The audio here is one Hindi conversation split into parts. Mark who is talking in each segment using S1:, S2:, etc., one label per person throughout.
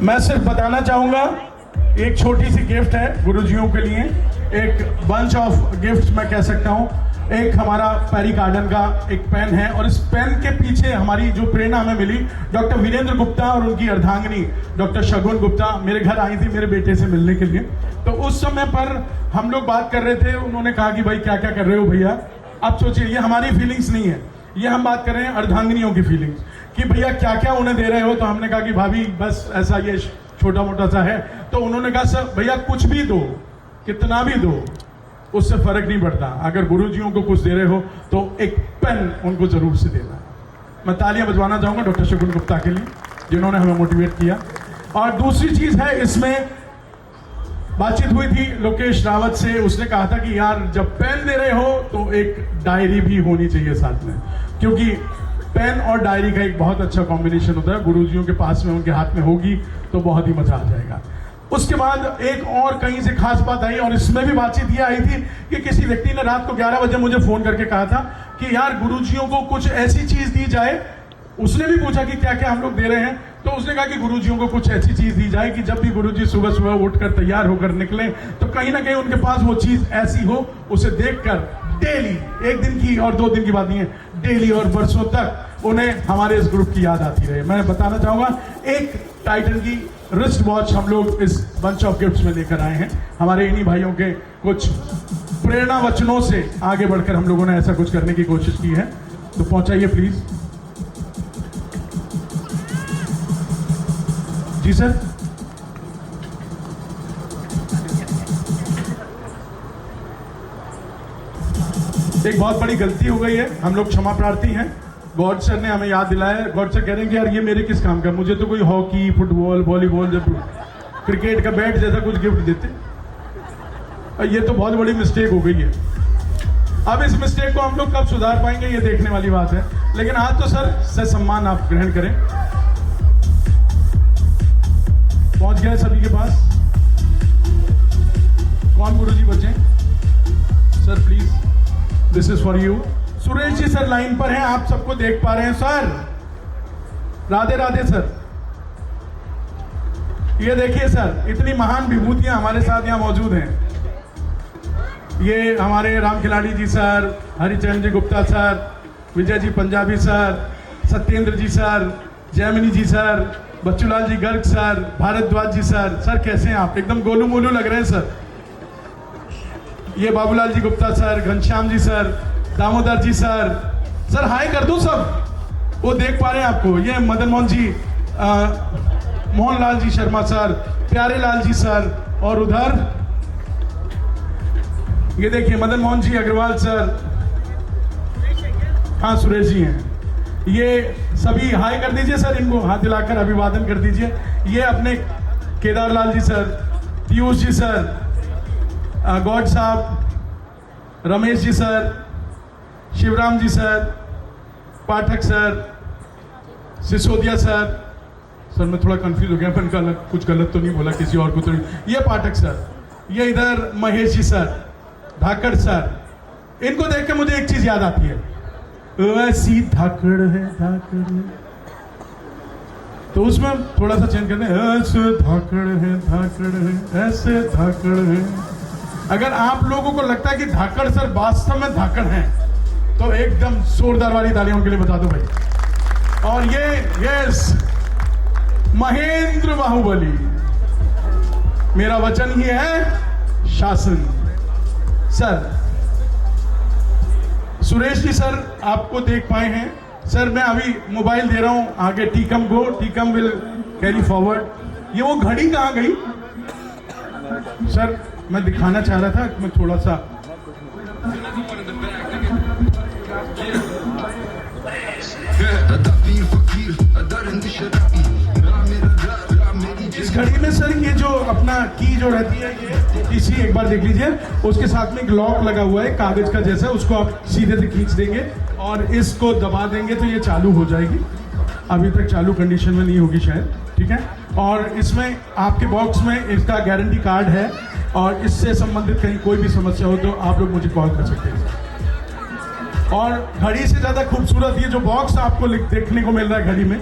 S1: मैं सिर्फ बताना चाहूँगा, एक छोटी सी गिफ्ट है गुरुजियों के लिए, एक बंच ऑफ गिफ्ट्स मैं कह सकता हूँ। एक हमारा पेरी गार्डन का एक पेन है, और इस पेन के पीछे हमारी जो प्रेरणा हमें मिली, डॉक्टर वीरेंद्र गुप्ता और उनकी अर्धांगिनी डॉक्टर शगुन गुप्ता मेरे घर आई थी मेरे बेटे से मिलने के लिए। तो उस समय पर हम लोग बात कर रहे थे, उन्होंने कहा कि भाई क्या क्या कर रहे हो भैया। अब सोचिए, ये हमारी फीलिंग्स नहीं है, ये हम बात कर रहे हैं अर्धांगिनियों की फीलिंग्स कि भैया क्या क्या उन्हें दे रहे हो। तो हमने कहा कि भाभी बस ऐसा ये छोटा मोटा सा है। तो उन्होंने कहा सर भैया कुछ भी दो, कितना भी दो, उससे फर्क नहीं पड़ता, अगर गुरुजियों को कुछ दे रहे हो तो एक पेन उनको जरूर से देना। मैं तालियां बजवाना चाहूंगा डॉक्टर शगुन गुप्ता के लिए जिन्होंने हमें मोटिवेट किया। और दूसरी चीज है, इसमें बातचीत हुई थी लोकेश रावत से, उसने कहा था कि यार जब पेन दे रहे हो तो एक डायरी भी होनी चाहिए साथ में, क्योंकि पेन और डायरी का एक बहुत अच्छा कॉम्बिनेशन होता है। गुरुजियों के पास में उनके हाथ में होगी तो बहुत ही मजा आ जाएगा। उसके बाद एक और कहीं से खास बात आई, और इसमें भी बातचीत ये आई थी कि किसी व्यक्ति ने रात को 11 बजे मुझे फोन करके कहा था कि यार गुरुजियों को कुछ ऐसी चीज दी जाए। उसने भी पूछा कि क्या क्या हम लोग दे रहे हैं, तो उसने कहा कि गुरुजियों को कुछ ऐसी चीज दी जाए कि जब भी गुरुजी सुबह सुबह उठकर तैयार होकर निकले तो कहीं ना कहीं उनके पास वो चीज ऐसी हो, उसे देखकर डेली, एक दिन की और 2 दिन की बात नहीं है, डेली और बरसों तक उन्हें हमारे इस ग्रुप की याद आती रहे। मैं बताना चाहूंगा, एक टाइटन की रिस्ट वॉच हम लोग इस बंच ऑफ गिफ्ट्स में लेकर आए हैं। हमारे इन्हीं भाइयों के कुछ प्रेरणा वचनों से आगे बढ़कर हम लोगों ने ऐसा कुछ करने की कोशिश की है। तो पहुंचाइए प्लीज। Ji sir. एक बहुत बड़ी गलती हो गई है, हम लोग क्षमा प्रार्थी हैं। गॉड सर ने हमें याद दिलाया, गॉड सर कह रहे हैं कि यार ये मेरे किस काम का, मुझे तो कोई हॉकी, फुटबॉल, वॉलीबॉल, क्रिकेट का बैट जैसा कुछ गिफ्ट देते। ये तो बहुत बड़ी मिस्टेक हो गई है। अब इस मिस्टेक को हम लोग कब सुधार पाएंगे ये देखने वाली बात है, लेकिन आज तो सर सम्मान आप ग्रहण करें। पहुंच गए सभी के पास। कौन गुरुजी बचे? Sir please, this is for you. Suresh ji sir line पर हैं, आप सबको देख पा रहे हैं सर। राधे राधे सर। ये देखिए सर, इतनी महान विभूतियां हमारे साथ यहां मौजूद हैं। ये हमारे राम खिलाड़ी जी सर, हरिचरण जी गुप्ता सर, विजय जी पंजाबी सर, सत्येंद्र जी सर, जैमिनी जी सर, बच्चूलाल जी गर्ग सर, भारद्वाज जी सर। सर कैसे हैं आप? एकदम गोलू मोलू लग रहे हैं सर। ये बाबूलाल जी गुप्ता सर, घनश्याम जी सर, दामोदर जी सर। सर हाय कर दो सब, वो देख पा रहे हैं आपको। ये मदन मोहन जी, मोहनलाल जी शर्मा सर, प्यारे लाल जी सर, और उधर ये देखिए मदन मोहन जी अग्रवाल सर। हाँ सुरेश जी हैं। ये सभी हाय कर दीजिए सर, इनको हाथ दिलाकर अभिवादन कर दीजिए। ये अपने केदारलाल जी सर, पीयूष जी सर, गौड साहब, रमेश जी सर, शिवराम जी सर, पाठक सर, सिसोदिया सर। सर मैं थोड़ा कंफ्यूज हो गया, पर इनका कुछ गलत तो नहीं बोला किसी और को तो नहीं। ये पाठक सर, ये इधर महेश जी सर, धाकड़ सर। इनको देख के मुझे एक चीज याद आती है, ऐसी धाकड़ है धाकड़ है, तो उसमें थोड़ा सा चेंज करते हैं, ऐसे धाकड़ है धाकड़ है, ऐसे धाकड़ है। अगर आप लोगों को लगता है कि धाकड़ सर वास्तव में धाकड़ हैं तो एकदम जोरदार वाली तालियां उनके लिए बता दो भाई। और ये यस महेंद्र बाहुबली, मेरा वचन ही है शासन। सर सुरेश जी सर आपको देख पाए हैं सर। मैं अभी मोबाइल दे रहा हूं आगे, टीकम गो, टीकम विल कैरी फॉरवर्ड। ये वो घड़ी कहां गई सर? मैं दिखाना चाह रहा था, मैं थोड़ा सा इस घड़ी में सर ये जो अपना की जो रहती है, ये इसी एक बार देख लीजिए, उसके साथ में एक लॉक लगा हुआ है कागज का जैसा, उसको आप सीधे से खींच देंगे और इसको दबा देंगे तो ये चालू हो जाएगी। अभी तक चालू कंडीशन में नहीं होगी शायद, ठीक है। और इसमें आपके बॉक्स में इसका गारंटी कार्ड है, और इससे संबंधित कहीं कोई भी समस्या हो तो आप लोग मुझे कॉल कर सकते हैं। और घड़ी से ज्यादा खूबसूरत ये जो बॉक्स आपको देखने को मिल रहा है घड़ी में,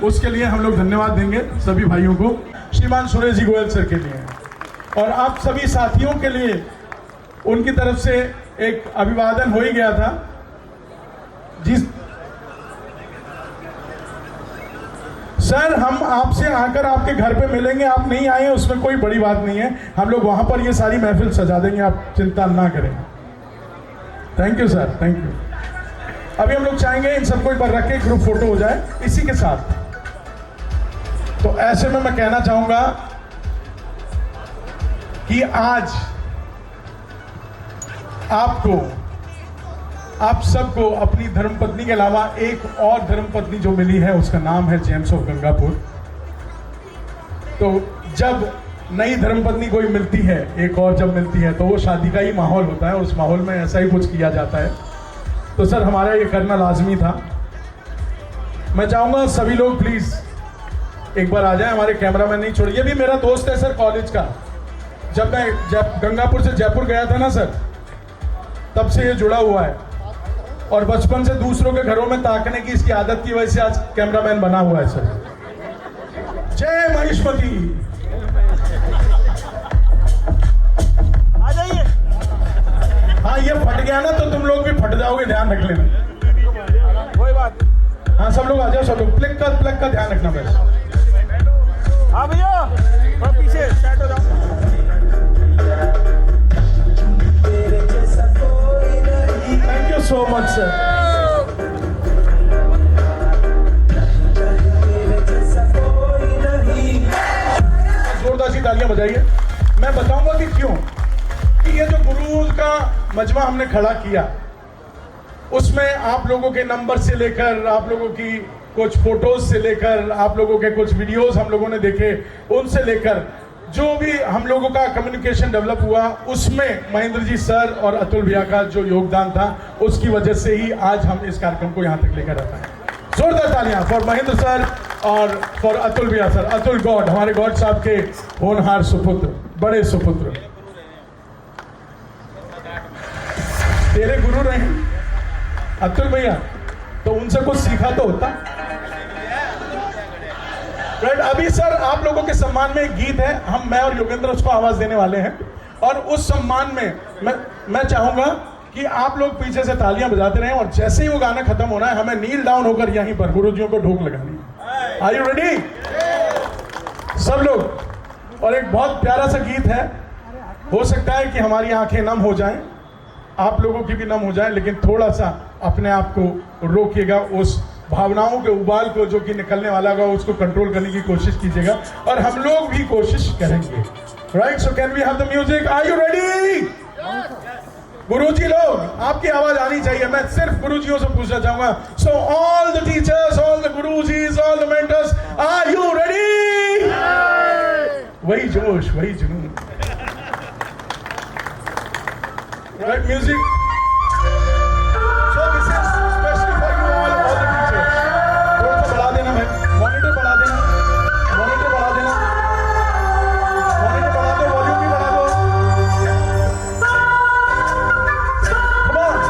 S1: उसके लिए हम लोग धन्यवाद देंगे सभी भाइयों को। श्रीमान सुरेश जी गोयल सर के लिए और आप सभी साथियों के लिए उनकी तरफ से एक अभिवादन हो ही गया था। जिस सर हम आपसे आकर आपके घर पे मिलेंगे, आप नहीं आए हैं उसमें कोई बड़ी बात नहीं है, हम लोग वहां पर ये सारी महफिल सजा देंगे, आप चिंता ना करें। Thank you sir, thank you. अभी हम लोग चाहेंगे इन सबको एक बार रख के ग्रुप फोटो हो जाए इसी के साथ। तो ऐसे में मैं कहना चाहूंगा कि आज आपको, आप सबको अपनी धर्मपत्नी के अलावा एक और धर्मपत्नी जो मिली है उसका नाम है जेम्स ऑफ गंगापुर। तो जब नई धर्मपत्नी कोई मिलती है, एक और जब मिलती है, तो वो शादी का ही माहौल होता है, उस माहौल में ऐसा ही कुछ किया जाता है। तो सर हमारा ये करना लाजमी था। मैं चाहूंगा सभी लोग प्लीज एक बार आ जाए, हमारे कैमरामैन नहीं छोड़िए। ये भी मेरा दोस्त है सर कॉलेज का, जब मैं गंगापुर से जयपुर गया था ना सर, तब से ये जुड़ा हुआ है और बचपन से दूसरों के घरों में ताकने की इसकी आदत की वजह से आज कैमरामैन बना हुआ है सर। जय महिष्मती।
S2: आ जाइए।
S1: हाँ ये फट गया ना तो तुम लोग भी फट जाओगे, ध्यान रख लेना।
S2: कोई बात।
S1: हाँ सब लोग आ जाओ, सब लोग प्लग का ध्यान रखना बस।
S2: हाँ भैया थोड़ा पीछे सेट हो जाओ।
S1: Thank you so much sir. जोरदार सी तालियां बजाइए। मैं बताऊंगा कि क्यों, कि ये जो गुरु का मजमा हमने खड़ा किया, उसमें आप लोगों के नंबर से लेकर, आप लोगों की कुछ फोटोज से लेकर, आप लोगों के कुछ वीडियोस हम लोगों ने देखे, उनसे लेकर जो भी हम लोगों का कम्युनिकेशन डेवलप हुआ, उसमें महेंद्र जी सर और अतुल भैया का जो योगदान था, उसकी वजह से ही आज हम इस कार्यक्रम को यहाँ तक लेकर आए हैं। जोरदार तालियां फॉर महेंद्र सर और फॉर अतुल भैया सर। अतुल गॉड, हमारे गॉड साहब के होनहार सुपुत्र, बड़े सुपुत्र, तेरे गुरु रहे अतुल भैया, तो उनसे कुछ सीखा तो होता। राइट, अभी सर आप लोगों के सम्मान में एक गीत है, मैं और योगेंद्र उसको आवाज देने वाले हैं, और उस सम्मान में मैं चाहूंगा कि आप लोग पीछे से तालियां बजाते रहें, और जैसे ही वो गाना खत्म होना है हमें नील डाउन होकर यहीं पर गुरुजियों को ढोक लगानी है। आर यू रेडी सब लोग? और एक बहुत प्यारा सा गीत है, हो सकता है कि हमारी आंखें नम हो जाएं, आप लोगों की भी नम हो जाए, लेकिन थोड़ा सा अपने आप को रोकिएगा, उस भावनाओं के उबाल को जो कि निकलने वाला होगा उसको कंट्रोल करने की कोशिश कीजिएगा, और हम लोग भी कोशिश करेंगे। Right, so can we have the music? Are you ready? गुरुजी लोग, आपकी आवाज आनी चाहिए। मैं सिर्फ गुरुजियों से पूछना चाहूंगा, so all the teachers, all the gurujis, all the mentors, are you ready? वही जोश, वही जुनून। Right, music. So this is especially for you all the teachers. थोड़ा सा बढ़ा देना भाई, मॉनिटर बढ़ा देना, मॉनिटर बढ़ा देना, मॉनिटर बढ़ा दो, वॉल्यूम भी बढ़ा दो। Come on.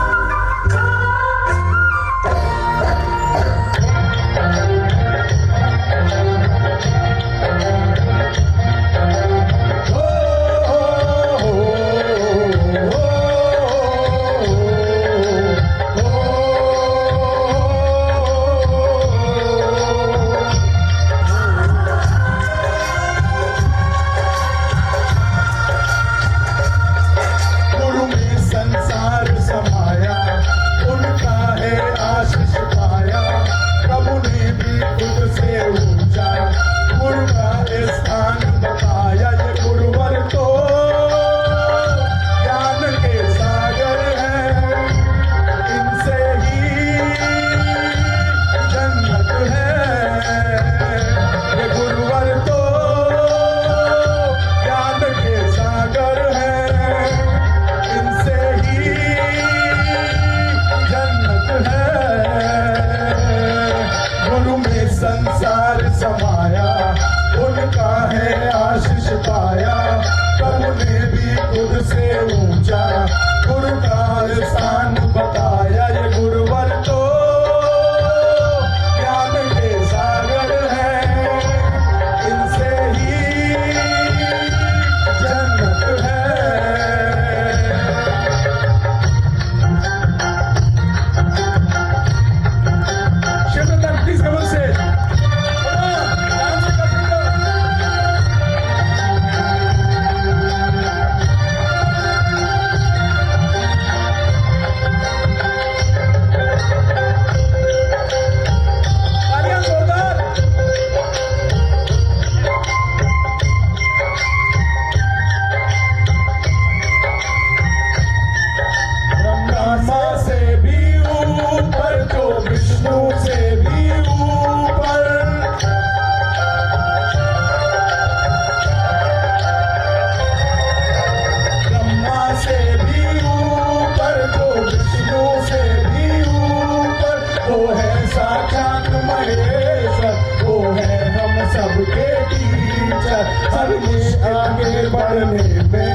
S1: आगे बढ़ने में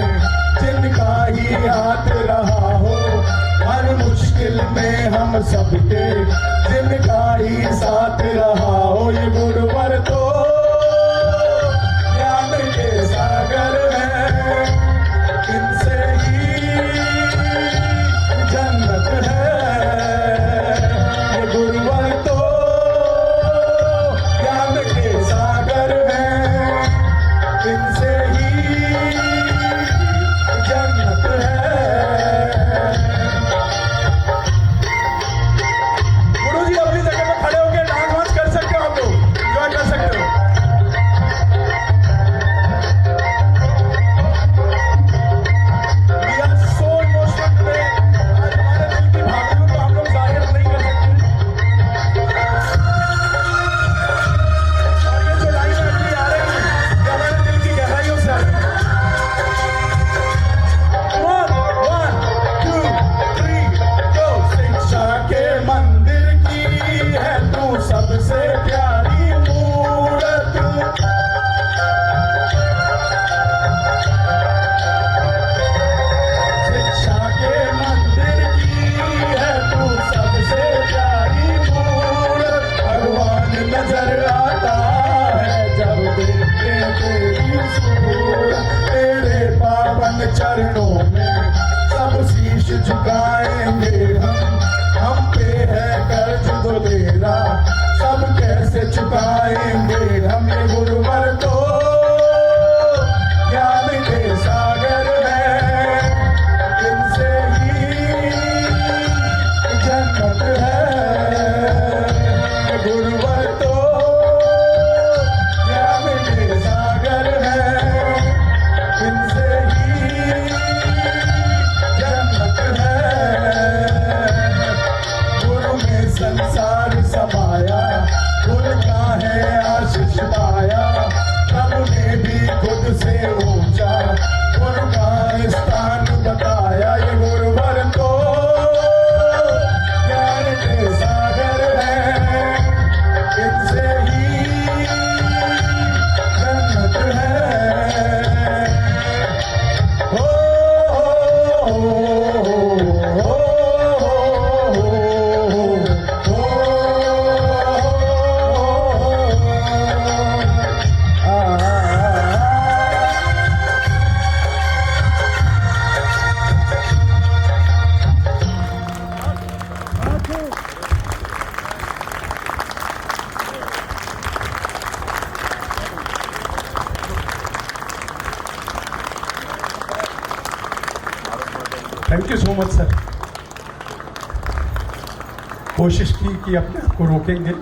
S1: जिनका ही हाथ रहा हो, हर मुश्किल में हम सबके जिनका ही साथ रहा हो। ये गुरुवर तो ज्ञान के सागर है, इनसे ही जन्नत है। ये गुरुवर तो ज्ञान के सागर है, इनसे ही जन्नत है। गुरु जी अपनी जगह पे खड़े होकर डांस वांस कर सकते हो, आप लोग एंजॉय कर सकते हो। We are so emotional today। आज हमारे दिल की भावनाओं को हम लोग जाहिर नहीं कर सकते। और ये जो लाइन अगली आ रही है, ये हमारे दिल की गहराइयों से आ रही है। One, two, three, go। शिक्षा के मंदिर की है तू सबसे प्यारी मूरत। शिक्षा के मंदिर की है तू सबसे प्यारी मूरत। भगवान नजर आता है जब देखते तेरी सूरत। तेरे पावन चरणों में सब शीश झुकाएंगे हम पे है कर्ज जो तेरा सब कैसे चुकाएंगे हम। ये गुरुवर तो ज्ञान के सागर है, इनसे ही जन्नत है। ये गुरुवर तो ज्ञान के सागर है, इनसे ही जन्नत है। गुरु में संसार समाया, उनका है आशीष पाया। प्रभु ने भी खुद से ऊंचा उनका स्थान बताया। ये गुरुवर तो ज्ञान के सागर है, इनसे ही जन्नत है। हो thank you so much sir. कोशिश की कि अपने आप को रोकेंगे,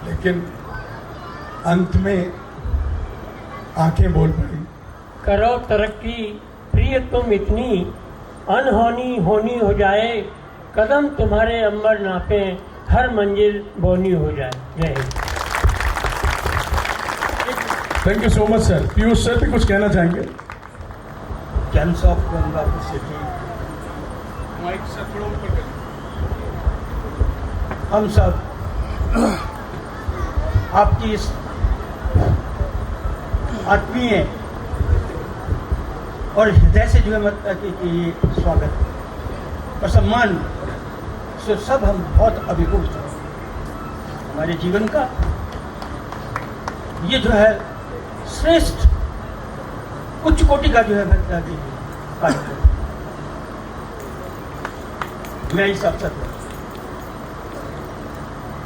S1: लेकिन अंत में आंखें बोल पड़ी।
S3: करो तरक्की प्रिय तुम इतनी, अनहोनी होनी हो जाए, कदम तुम्हारे अंबर नापे, हर मंजिल बोनी हो जाए। जय हिंद।
S1: Thank you so much sir. Piyush sir भी कुछ कहना चाहेंगे?
S4: Gems of Gangapur city।
S1: Mike sir थोड़ा ऊपर कर।
S4: हम सब आपकी इस आत्मीय और हृदय से जो है मतलब कि स्वागत और सम्मान से सब हम बहुत अभिभूत हैं। हमारे जीवन का ये जो है श्रेष्ठ उच्च कोटि का जो है मतलब कि कार्यक्रम। मैं इस अवसर पर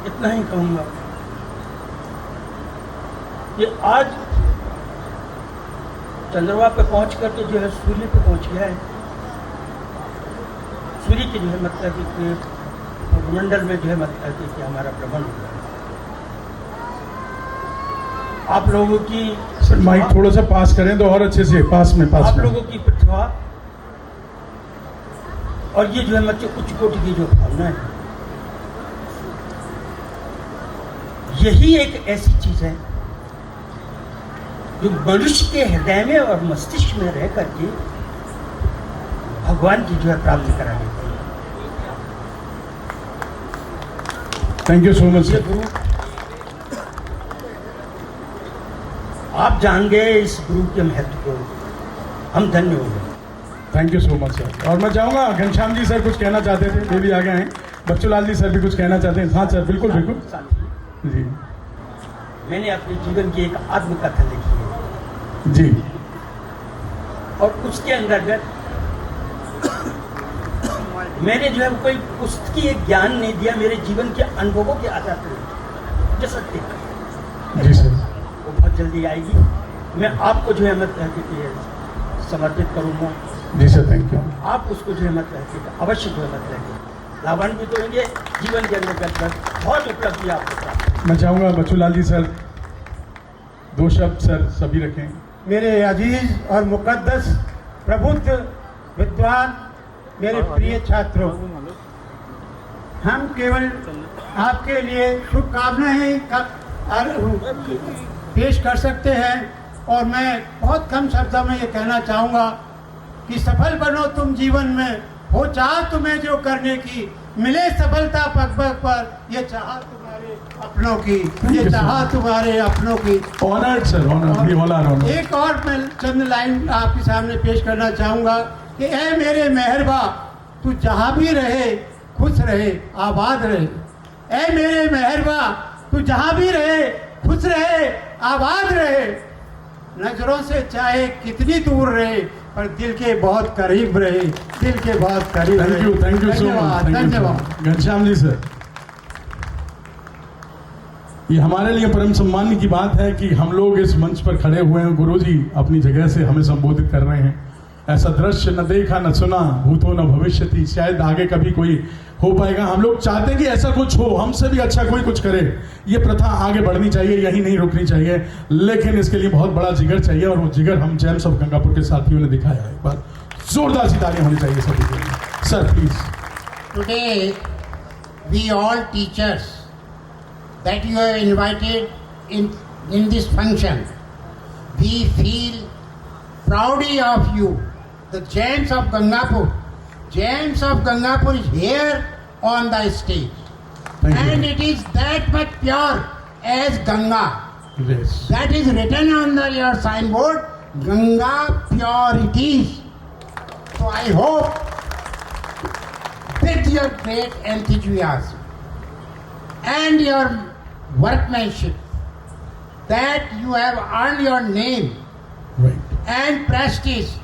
S4: इतना ही कहूँगा कि आज चंद्रमा पे पहुंच करके जो है सूर्य पे पहुंच गया है। सूर्य के जो है मतलब कि मंडल में जो है मतलब कि हमारा भ्रमण हो रहा है। आप लोगों की
S1: सर माइक थोड़ा सा पास करें तो और अच्छे से पास में
S4: आप लोगों की प्रतिभा और ये जो है मतलब उच्च कोटि की जो भावना है, यही एक ऐसी चीज है जो मनुष्य के हृदय में और मस्तिष्क में रह करके भगवान की जो है प्राप्ति करा देती है।
S1: थैंक यू सो मच
S4: ये
S1: सर।
S4: गुरु आप जान गए इस गुरु के महत्व को, हम धन्य हो गए।
S1: Thank you so much sir. और मैं चाहूँगा घनश्याम जी सर कुछ कहना चाहते थे, वे भी आ गए हैं। बच्चूलाल जी सर भी कुछ कहना चाहते हैं। हाँ सर, बिल्कुल बिल्कुल
S4: साथी,
S1: जी
S4: मैंने अपने जीवन की एक आत्मकथा लिखी है
S1: जी
S4: और उसके अंतर्गत मैंने जो है कोई पुस्तकीय ज्ञान नहीं दिया, मेरे जीवन के अनुभवों के आधार पर जो सत्य
S1: जी सर।
S4: वो बहुत जल्दी आएगी। मैं आपको जो है मत समर्पित करूँगा।
S1: जी सर, थैंक यू।
S4: आप उसको जो है मत अवश्य जो है मत लाभान्वित होंगे। जीवन के अंतर्गत बहुत उपलब्धि आपको प्राप्त।
S1: मैं चाहूँगा बच्चूलाल जी सर 2 शब्द सर सभी रखें।
S5: मेरे अजीज और मुकद्दस प्रबुद्ध विद्वान, मेरे प्रिय छात्रों, हम केवल आपके लिए शुभकामनाएं पेश कर सकते हैं और मैं बहुत कम शब्दों में ये कहना चाहूँगा कि सफल बनो तुम जीवन में, हो चाह तुम्हें जो करने की, मिले सफलता पग पग पर, ये चाह तुम्हारे अपनों की, ये चाह तुम्हारे अपनों की।
S1: Honoured sir, honour.
S5: एक और मैं चंद लाइन आपके सामने पेश करना चाहूँगा कि ऐ मेरे मेहरबा, तू जहाँ भी रहे खुश रहे आबाद रहे। ऐ मेरे मेहरबा, तू जहाँ भी रहे खुश रहे आबाद रहे। नजरों से चाहे कितनी दूर रहे पर दिल के बहुत करीब रहे, दिल के बहुत करीब रहे।
S1: Thank you so much.
S5: धन्यवाद।
S1: घनश्याम जी सर, ये हमारे लिए परम सम्मान की बात है कि हम लोग इस मंच पर खड़े हुए हैं। गुरुजी अपनी जगह से हमें संबोधित कर रहे हैं। ऐसा दृश्य न देखा न सुना, भूतो न भविष्यति, शायद आगे कभी कोई हो पाएगा। हम लोग चाहते हैं कि ऐसा कुछ हो, हमसे भी अच्छा कोई कुछ करे। ये प्रथा आगे बढ़नी चाहिए, यही नहीं रुकनी चाहिए, लेकिन इसके लिए बहुत बड़ा जिगर चाहिए और वो जिगर हम जेम्स ऑफ गंगापुर के साथियों ने दिखाया है। एक बार जोरदार सी तालियां होनी चाहिए सभी के लिए। Sir please.
S6: Today, we all teachers that you have invited in this function, we feel proudly of you. The James of Gangapur. James of Gangapur is here on the stage.
S1: Thank you.
S6: And it is that much pure as Ganga.
S1: Yes.
S6: That is written on your signboard, Ganga pure it is. So I hope with your great enthusiasm and your workmanship that you have earned your name
S1: Right.
S6: and prestige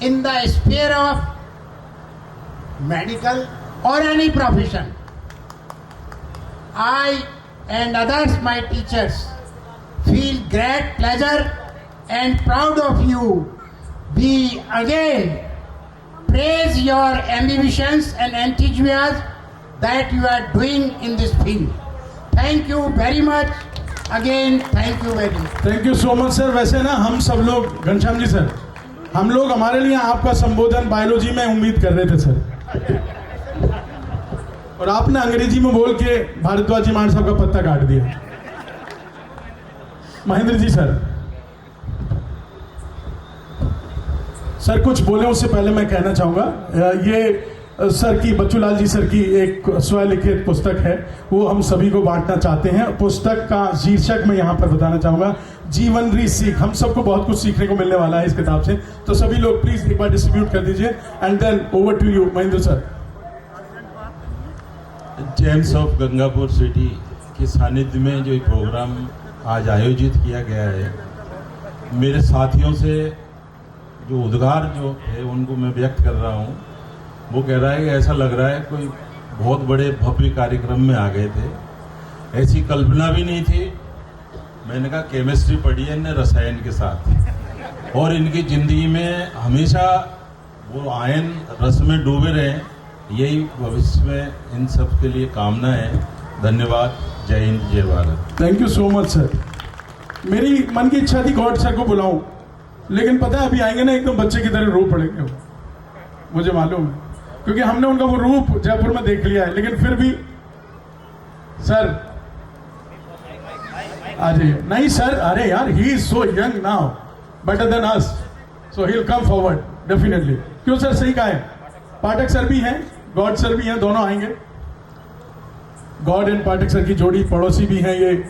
S6: in the sphere of medical or any profession. I and others, my teachers, feel great pleasure and proud of you. We again praise your ambitions and enthusiasm that you are doing in this field. Thank you very much. Again, thank you very much.
S1: Thank you so much sir. वैसे ना हम सब लोग, घनश्याम जी सर, हम लोग हमारे लिए आपका संबोधन बायोलॉजी में उम्मीद कर रहे थे सर, और आपने अंग्रेजी में बोल के भारद्वाज जी मान साहब का पत्ता काट दिया। महेंद्र जी सर, सर कुछ बोले उससे पहले मैं कहना चाहूंगा, ये सर की, बच्चूलाल जी सर की एक स्वलिखित पुस्तक है, वो हम सभी को बांटना चाहते हैं। पुस्तक का शीर्षक मैं यहाँ पर बताना चाहूंगा, जीवन री सीख। हम सबको बहुत कुछ सीखने को मिलने वाला है इस किताब से, तो सभी लोग प्लीज एक बार डिस्ट्रीब्यूट कर दीजिए। And then over to you Mahendra sir.
S7: Gems of Gangapur city के सानिध्य में जो प्रोग्राम आज आयोजित किया गया है, मेरे साथियों से जो उद्गार जो है उनको मैं व्यक्त कर रहा हूँ। वो कह रहा है कि ऐसा लग रहा है कोई बहुत बड़े भव्य कार्यक्रम में आ गए थे, ऐसी कल्पना भी नहीं थी। मैंने कहा केमिस्ट्री पढ़ी है इन्हें रसायन के साथ, और इनकी ज़िंदगी में हमेशा वो आयन रस में डूबे रहें, यही भविष्य में इन सब के लिए कामना है। धन्यवाद। जय हिंद, जय Bharat.
S1: Thank you so much sir. मेरी मन की इच्छा थी गॉड सर को बुलाऊं, लेकिन पता है अभी आएंगे ना एकदम बच्चे की तरह रो पड़ेंगे वो, मुझे मालूम है, क्योंकि हमने उनका वो रूप जयपुर में देख लिया है। लेकिन फिर भी सर आ जाइए। नहीं सर, अरे यार, he is so young now, better than us, so he will come forward definitely. क्यों सर, सही कहा है। पाठक सर भी हैं, गॉड सर भी हैं, दोनों आएंगे। गॉड एंड पाठक सर की जोड़ी पड़ोसी भी हैं ये,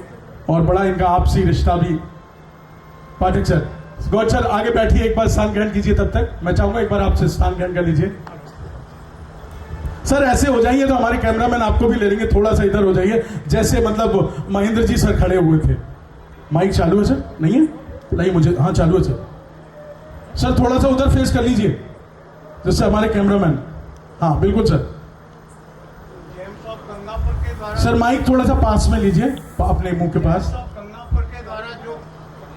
S1: और बड़ा इनका आपसी रिश्ता भी पाठक सर, गौड सर आगे बैठिए, एक बार स्थान ग्रहण कीजिए। तब तक मैं चाहूंगा एक बार आपसे स्थान ग्रहण कर लीजिए। सर ऐसे हो जाइए तो हमारे कैमरामैन आपको भी ले लेंगे, थोड़ा सा इधर हो जाइए, जैसे मतलब महेंद्र जी सर खड़े हुए थे। माइक चालू है सर? नहीं है? नहीं मुझे, हाँ चालू है सर। सर थोड़ा सा उधर फेस कर लीजिए, जिससे हमारे कैमरामैन, हाँ बिल्कुल सर। सर माइक थोड़ा सा पास में लीजिए, अपने मुंह के पास।
S5: गंगापुर के द्वारा जो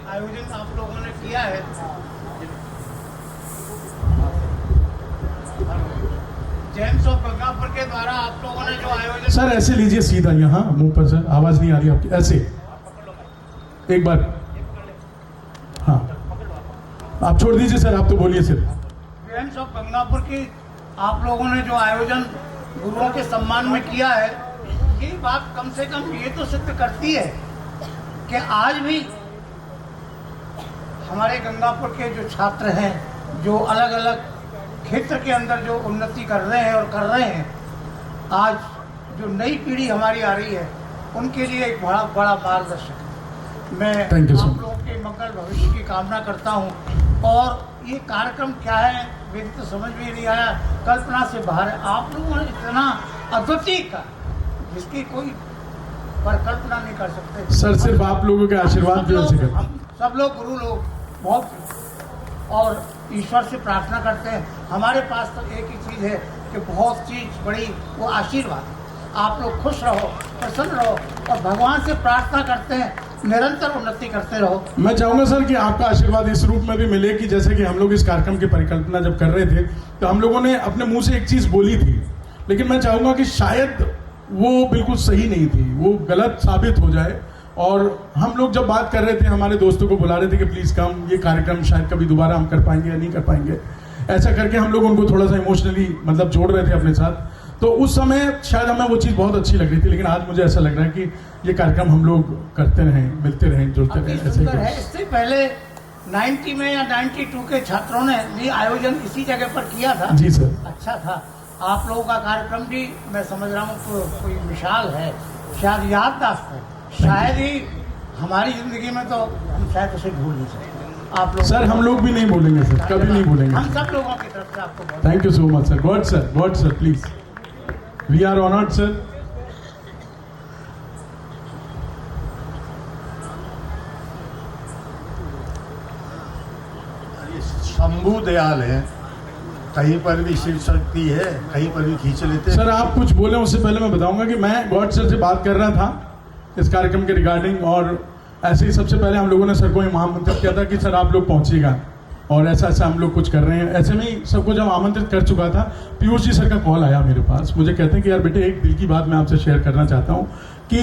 S5: आयोजन आप लोगों ने किया है, जेम्स ऑफ गंगापुर के द्वारा आप लोगों ने जो आयोजन,
S1: सर ऐसे लीजिए सीधा, यहाँ मुंह पर सर, आवाज नहीं आ रही आपकी, ऐसे एक बार, हाँ आप छोड़ दीजिए सर, आप तो बोलिए सर।
S5: जेम्स ऑफ गंगापुर की आप लोगों ने जो आयोजन गुरुओं के सम्मान में किया है, ये बात कम से कम ये तो सिद्ध करती है कि आज भी हमारे गंगापुर के जो छात्र हैं, जो अलग अलग क्षेत्र के अंदर जो उन्नति कर रहे हैं और कर रहे हैं, आज जो नई पीढ़ी हमारी आ रही है, उनके लिए एक बड़ा बड़ा मार्गदर्शक है। मैं
S1: Thank you, sir.
S5: आप लोगों के मंगल भविष्य की कामना करता हूँ। और ये कार्यक्रम क्या है मेरी तो समझ में नहीं आया, कल्पना से बाहर है। आप लोगों ने इतना अद्वितीय का, जिसकी कोई परिकल्पना नहीं कर सकते।
S1: सर सिर्फ आप लोगों के आशीर्वाद की वजह से करते हैं।
S5: हम सब लोग गुरु लोग बहुत, और ईश्वर से प्रार्थना करते हैं। हमारे पास तो एक ही चीज़ है कि बहुत चीज़ बड़ी, वो आशीर्वाद है। आप लोग खुश रहो, प्रसन्न रहो, और भगवान से प्रार्थना करते हैं निरंतर उन्नति करते रहो।
S1: मैं चाहूंगा सर कि आपका आशीर्वाद इस रूप में भी मिले कि जैसे कि हम लोग इस कार्यक्रम की परिकल्पना जब कर रहे थे तो हम लोगों ने अपने मुंह से एक चीज बोली थी, लेकिन मैं चाहूंगा कि शायद वो बिल्कुल सही नहीं थी, वो गलत साबित हो जाए। और हम लोग जब बात कर रहे थे, हमारे दोस्तों को बुला रहे थे कि प्लीज कम, ये कार्यक्रम शायद कभी दोबारा हम कर पाएंगे या नहीं कर पाएंगे, ऐसा करके हम लोग उनको थोड़ा सा इमोशनली मतलब जोड़ रहे थे अपने साथ। तो उस समय शायद हमें वो चीज़ बहुत अच्छी लग रही थी, लेकिन आज मुझे ऐसा लग रहा है कि ये कार्यक्रम हम लोग करते रहें, मिलते रहें, जुड़ते
S5: अति
S1: रहें, ऐसे
S5: सुंदर है।
S1: ही।
S5: इससे पहले 90 में या 92 के छात्रों ने भी आयोजन इसी जगह पर किया था।
S1: जी सर।
S5: अच्छा था। आप लोगों का कार्यक्रम भी मैं समझ रहा हूँ कोई मिसाल है, शायद याददाश्त है, शायद ही हमारी जिंदगी में तो हम शायद उसे भूल नहीं सकते। आप लोग,
S1: सर हम लोग भी नहीं भूलेंगे सर, कभी नहीं भूलेंगे।
S5: हम सब लोगों की तरफ से आपको बहुत
S1: thank you so much sir. गॉड sir please, we are honoured sir.
S8: Shambhu Dayal है, कहीं पर भी शिव शक्ति है, कहीं पर भी खींच लेते हैं।
S1: सर आप कुछ बोले उससे पहले मैं बताऊंगा कि मैं गॉड सर से बात कर रहा था इस कार्यक्रम के रिगार्डिंग, और ऐसे ही सबसे पहले हम लोगों ने सर को ये आमंत्रित किया था कि सर आप लोग पहुंचिएगा और ऐसा ऐसा हम लोग कुछ कर रहे हैं। ऐसे में ही सबको जब आमंत्रित कर चुका था, पीयूष जी सर का कॉल आया मेरे पास, मुझे कहते हैं कि यार बेटे एक दिल की बात मैं आपसे शेयर करना चाहता हूँ कि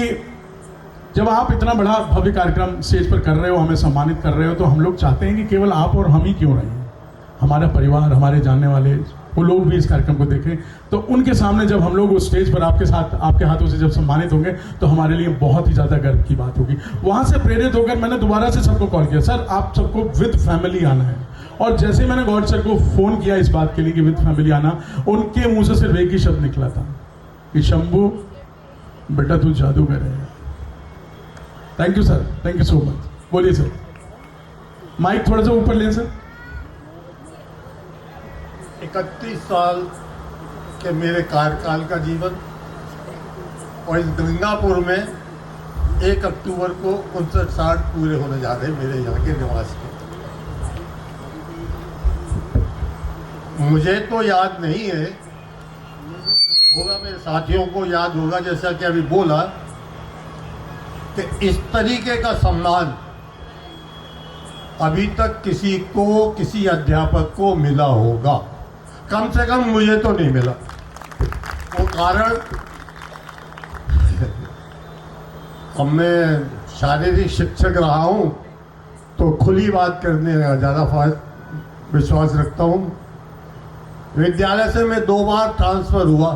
S1: जब आप इतना बड़ा भव्य कार्यक्रम स्टेज पर कर रहे हो, हमें सम्मानित कर रहे हो, तो हम लोग चाहते हैं कि केवल आप और हम ही क्यों रहें, हमारा परिवार, हमारे जानने वाले वो लोग भी इस कार्यक्रम को देखें। तो उनके सामने जब हम लोग उस स्टेज पर आपके साथ, आपके हाथों से जब सम्मानित होंगे, तो हमारे लिए बहुत ही ज़्यादा गर्व की बात होगी। वहाँ से प्रेरित होकर मैंने दोबारा से सबको कॉल किया, सर आप सबको विद फैमिली आना है। और जैसे ही मैंने गॉड सर को फ़ोन किया इस बात के लिए कि विद फैमिली आना, उनके मुंह से सिर्फ एक ही शब्द निकला था कि शंभू बेटा तू जादूगर है। Thank you sir, thank you so much. बोलिए सर, माइक थोड़ा सा ऊपर लें सर।
S8: 31 साल के मेरे कार्यकाल का जीवन, और इस गंगापुर में 1 अक्टूबर को 59 साल पूरे होने जा रहे हैं मेरे यहाँ के निवास के। मुझे तो याद नहीं है, होगा मेरे साथियों को याद होगा, जैसा कि अभी बोला कि इस तरीके का सम्मान अभी तक किसी को, किसी अध्यापक को मिला होगा, कम से कम मुझे तो नहीं मिला। वो कारण, अब मैं शारीरिक शिक्षक रहा हूँ तो खुली बात करने का ज़्यादा विश्वास रखता हूँ। विद्यालय से मैं 2 बार ट्रांसफ़र हुआ।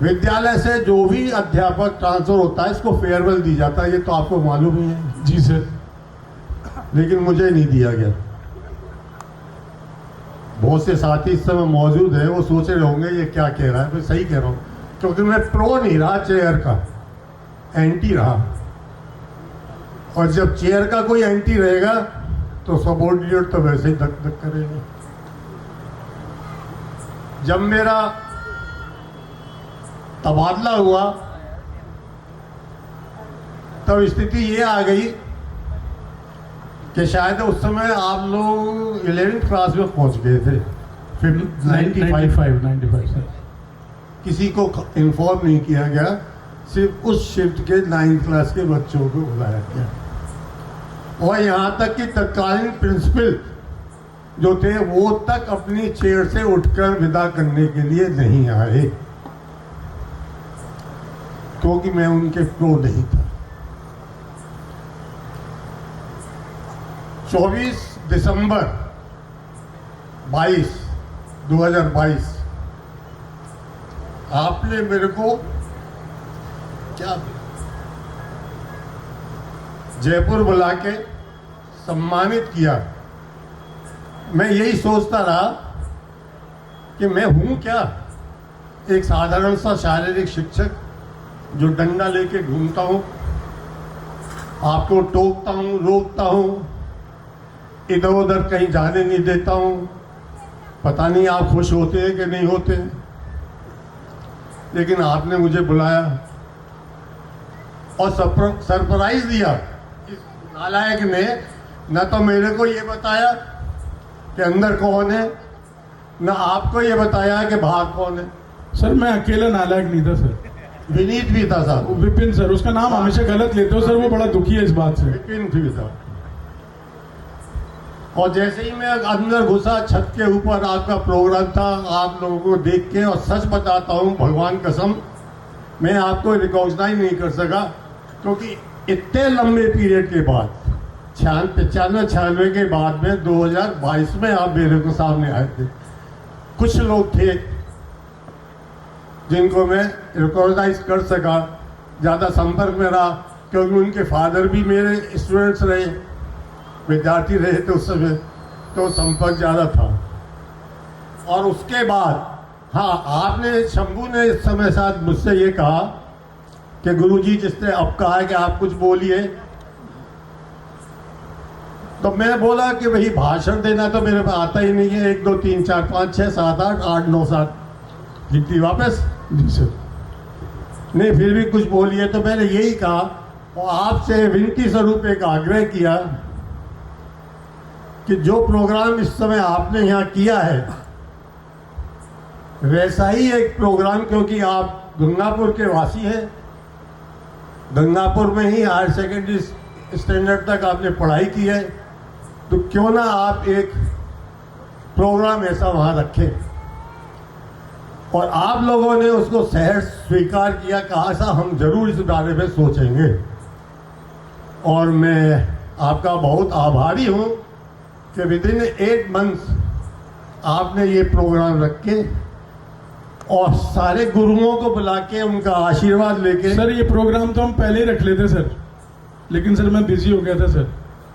S8: विद्यालय से जो भी अध्यापक ट्रांसफ़र होता है, इसको फेयरवेल दी जाता है, ये तो आपको मालूम ही है।
S1: जी सर।
S8: लेकिन मुझे नहीं दिया गया। बहुत से साथी इस समय मौजूद हैं, वो सोच रहे होंगे ये क्या कह रहा है। मैं सही कह रहा हूँ, क्योंकि मैं प्रो नहीं रहा चेयर का, एंटी रहा। और जब चेयर का कोई एंटी रहेगा तो सबॉर्डिनेट तो वैसे ही धक धक करेगा। जब मेरा तबादला हुआ तब स्थिति ये आ गई कि शायद उस समय आप लोग 11th क्लास में पहुंच गए थे। 95
S1: सर।
S8: किसी को इन्फॉर्म नहीं किया गया, सिर्फ उस शिफ्ट के 9th क्लास के बच्चों को बुलाया गया। और यहाँ तक कि तत्कालीन प्रिंसिपल जो थे वो तक अपनी चेयर से उठकर विदा करने के लिए नहीं आए, क्योंकि मैं उनके प्रो नहीं था। 24 दिसंबर 2022 आपने मेरे को क्या जयपुर बुला के सम्मानित किया। मैं यही सोचता रहा कि मैं हूं क्या, एक साधारण सा शारीरिक शिक्षक जो डंडा लेके घूमता हूं, आपको टोकता हूं, रोकता हूं, इधर उधर कहीं जाने नहीं देता हूं। पता नहीं आप खुश होते हैं कि नहीं होते, लेकिन आपने मुझे बुलाया और सरप्राइज दिया। इस नालायक ने न तो मेरे को ये बताया कि अंदर कौन है, न आपको ये बताया कि बाहर कौन है।
S1: सर मैं अकेला नालायक नहीं था सर,
S8: विनीत भी था साहब,
S1: विपिन सर, उसका नाम हमेशा गलत लेते हो सर, वो बड़ा दुखी है इस बात से।
S8: विपिन भी था। और जैसे ही मैं अंदर घुसा, छत के ऊपर आपका प्रोग्राम था, आप लोगों को देख के, और सच बताता हूँ भगवान कसम, मैं आपको रिकॉग्नाइज नहीं कर सका, क्योंकि इतने लंबे पीरियड के बाद 95-96 के बाद में 2022 में आप मेरे को सामने आए थे। कुछ लोग थे जिनको मैं रिकॉग्नाइज कर सका, ज़्यादा संपर्क में रहा, क्योंकि उनके फादर भी मेरे स्टूडेंट्स रहे, विद्यार्थी रहे थे उस समय, तो संपर्क ज़्यादा था। और उसके बाद हाँ, आपने, शंभू ने इस समय साथ मुझसे ये कहा कि गुरुजी जिसने अब कहा है कि आप कुछ बोलिए, तो मैं बोला कि वही भाषण देना तो मेरे पास आता ही नहीं है। 1 2 3 4 5 6 7 8 8 9 7 गिनती वापस।
S1: जी सर।
S8: नहीं, फिर भी कुछ बोलिए। तो मैंने यही कहा और आपसे विनती स्वरूप एक आग्रह किया कि जो प्रोग्राम इस समय आपने यहाँ किया है वैसा ही एक प्रोग्राम, क्योंकि आप गंगापुर के वासी हैं, गंगापुर में ही हायर सेकेंडरी स्टैंडर्ड तक आपने पढ़ाई की है, तो क्यों ना आप एक प्रोग्राम ऐसा वहाँ रखें। और आप लोगों ने उसको सहर्ष स्वीकार किया, कहा सा हम जरूर इस बारे में सोचेंगे। और मैं आपका बहुत आभारी हूँ कि विदिन 8 मंथ्स आपने ये प्रोग्राम रख के और सारे गुरुओं को बुला के उनका आशीर्वाद लेके।
S1: सर ये प्रोग्राम तो हम पहले ही रख लेते सर, लेकिन सर मैं बिजी हो गया था सर,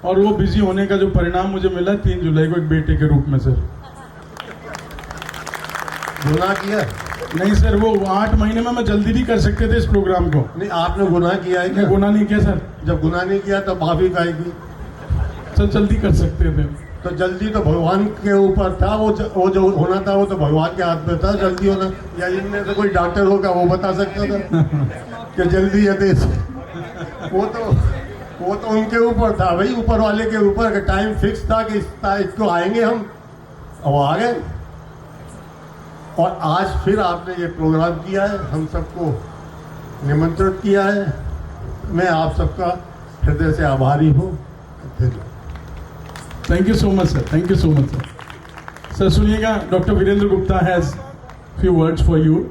S1: और वो बिजी होने का जो परिणाम मुझे मिला 3 जुलाई को एक बेटे के रूप में सर।
S8: गुनाह किया?
S1: नहीं सर, वो 8 महीने में मैं जल्दी भी कर सकते थे इस प्रोग्राम को।
S8: नहीं, आपने गुनाह किया है क्या?
S1: मैं गुनाह नहीं किया सर।
S8: जब गुनाह नहीं किया तो माफी पाएगी
S1: सर, जल्दी कर सकते थे।
S8: तो जल्दी तो भगवान के ऊपर था, वो जो होना था वो तो भगवान के हाथ में था जल्दी होना, या इनमें से कोई डॉक्टर होगा वो बता सकता था कि जल्दी है तेज। वो तो उनके ऊपर था भाई, ऊपर वाले के ऊपर का टाइम फिक्स था कि इस तारीख को आएंगे हम, अब आ गए। और आज फिर आपने ये प्रोग्राम किया है, हम सबको निमंत्रित किया है। मैं आप सबका हृदय से आभारी हूँ।
S1: Thank you so much sir, thank you so much sir. Sir सुनिएगा, doctor Virendra Gupta has few words for you,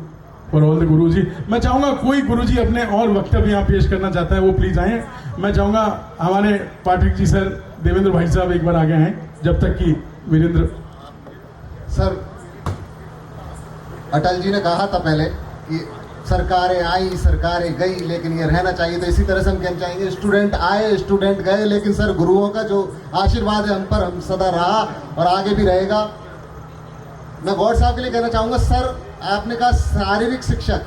S1: for all the guruji. मैं चाहूँगा कोई गुरुजी अपने और वक्तव्य यहाँ पेश करना चाहता है वो प्लीज़ आएँ। मैं चाहूँगा हमारे पाठक जी सर, देवेंद्र भाई साहब एक बार आगे आएँ, जब तक कि वीरेंद्र।
S9: सर, अटल जी ने कहा था पहले कि सरकारें आई सरकारें गई, लेकिन ये रहना चाहिए, तो इसी तरह से हम कहना चाहेंगे स्टूडेंट आए स्टूडेंट गए, लेकिन सर गुरुओं का जो आशीर्वाद है हम पर, हम सदा रहा और आगे भी रहेगा। मैं गौर साहब के लिए कहना चाहूँगा, सर आपने कहा शारीरिक शिक्षक,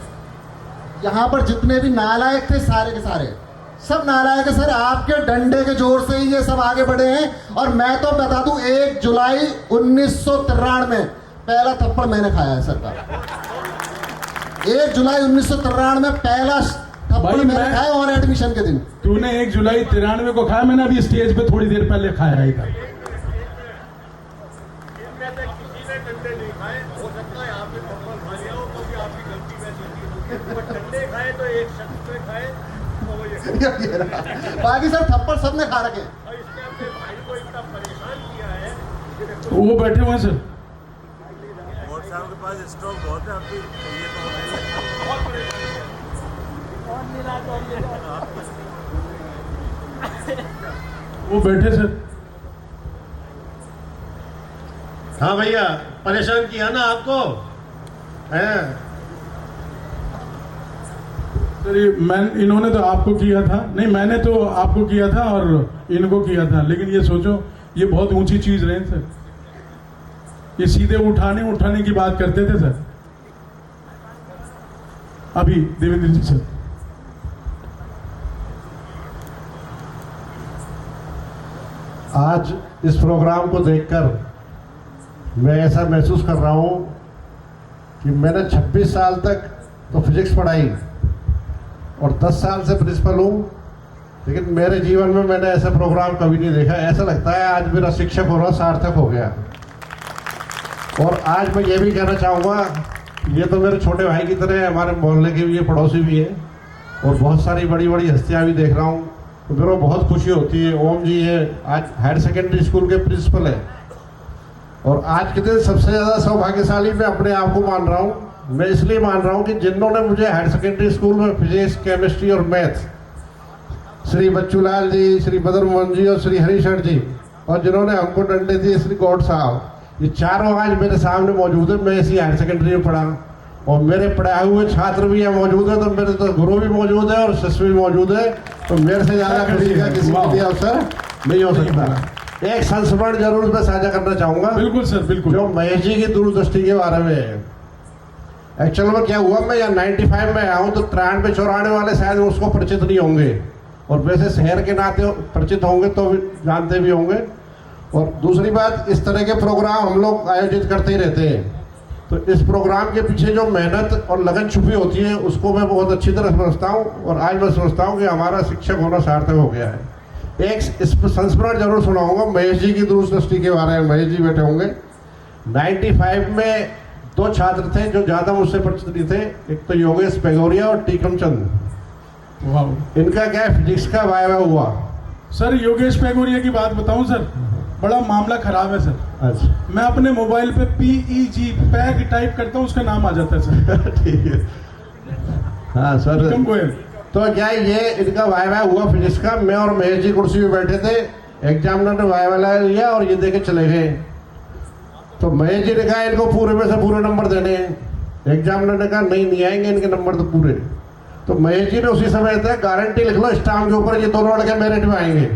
S9: यहाँ पर जितने भी नालायक थे सारे के सारे सब नारायक है सर, आपके डंडे के जोर से ही ये सब आगे बढ़े हैं। और मैं तो बता दूं 1 जुलाई 1993 में पहला थप्पड़ मैंने खाया है सरकार। 1 जुलाई 1993 में पहला थप्पड़
S1: भाई
S9: मैंने
S1: मैं-
S9: खाया ऑन एडमिशन के दिन।
S1: तूने 1 जुलाई 93 को खाया, मैंने अभी स्टेज पे थोड़ी देर पहले खाया है इधर।
S9: बाकी सर थप्पड़ सबने खा रखे हैं।
S1: वो बैठे हुए हैं सर।
S2: के पास स्टॉक बहुत है आपकी, ये तो
S1: वो बैठे सर।
S8: हाँ भैया, परेशान किया ना आपको हैं?
S1: सर ये इन्होंने तो आपको किया था, नहीं मैंने तो आपको किया था और इनको किया था, लेकिन ये सोचो ये बहुत ऊंची चीज रहे सर। ये सीधे उठाने की बात करते थे सर। अभी देवेंद्र जी सर।
S8: आज इस प्रोग्राम को देखकर मैं ऐसा महसूस कर रहा हूँ कि मैंने 26 साल तक तो फिजिक्स पढ़ाई और 10 साल से प्रिंसिपल हूँ, लेकिन मेरे जीवन में मैंने ऐसा प्रोग्राम कभी नहीं देखा। ऐसा लगता है आज मेरा शिक्षक होना सार्थक हो गया। और आज मैं ये भी कहना चाहूँगा, ये तो मेरे छोटे भाई की तरह है, हमारे मोहल्ले के भी ये पड़ोसी भी हैं और बहुत सारी बड़ी बड़ी हस्तियाँ भी देख रहा हूँ, तो मेरे को बहुत खुशी होती है। ओम जी है, आज हायर सेकेंडरी स्कूल के प्रिंसिपल है और आज के दिन सबसे ज़्यादा सौभाग्यशाली मैं अपने आप को मान रहा हूँ। मैं इसलिए मान रहा हूँ कि जिन्होंने मुझे हायर सेकेंडरी स्कूल में फिजिक्स, केमिस्ट्री और मैथ, श्री बच्चूलाल जी, श्री बदर मोहन जी और श्री हरीशर जी, और जिन्होंने हमको डंडे दिए श्री गौड़ साहब, ये चारों आज मेरे सामने मौजूद है। मैं इसी हायर सेकेंडरी में पढ़ा और मेरे पढ़ाए हुए छात्र भी यहाँ मौजूद है, तो मेरे तो गुरु भी मौजूद है और शिष्य भी मौजूद है। तो मेरे से ज़्यादा खुशी का किसी के लिए अवसर नहीं हो सकता। एक संस्मरण जरूर मैं साझा करना चाहूँगा।
S1: बिल्कुल सर, बिल्कुल।
S8: जो महेश जी की दूरदृष्टि के बारे में है। एक्चुअल में क्या हुआ, मैं यहाँ 95 में आया हूँ, तो 93-94 वाले शायद उसको परिचित नहीं होंगे, और वैसे शहर के नाते परिचित होंगे तो भी जानते भी होंगे। और दूसरी बात, इस तरह के प्रोग्राम हम लोग आयोजित करते ही रहते हैं, तो इस प्रोग्राम के पीछे जो मेहनत और लगन छुपी होती है उसको मैं बहुत अच्छी तरह समझता हूँ। और आज मैं समझता हूँ कि हमारा शिक्षक होना सार्थक हो गया है। एक इस संस्मरण जरूर सुनाऊंगा महेश जी की दूरदृष्टि के बारे में। महेश जी बैठे होंगे। 95 में 2 छात्र थे जो ज़्यादा मुझसे परिचित थे, एक तो योगेश पेगोरिया और टीकम चंद।
S1: वाह।
S8: इनका क्या है, फिजिक्स का वायवा हुआ।
S1: सर योगेश पेगोरिया की बात बताऊं सर, बड़ा मामला खराब है सर।
S8: अच्छा,
S1: मैं अपने मोबाइल पे PEG पैग टाइप करता हूँ, उसका नाम आ जाता है सर।
S8: ठीक है। हाँ सर,
S1: टीकम गोयल।
S8: तो क्या ये इनका वायवा हुआ फिजिक्स का। मैं और महेश जी कुर्सी में बैठे थे, एग्जामिनर ने वायवा लिया और ये देके चले गए। तो महेश जी ने कहा इनको पूरे में से पूरे नंबर देने हैं। एग्जामिनर ने कहा नहीं आएंगे इनके नंबर तो पूरे। तो महेश जी ने उसी समय गारंटी लिख लो स्टाम्प के ऊपर, ये दोनों लड़के मेरिट में आएंगे।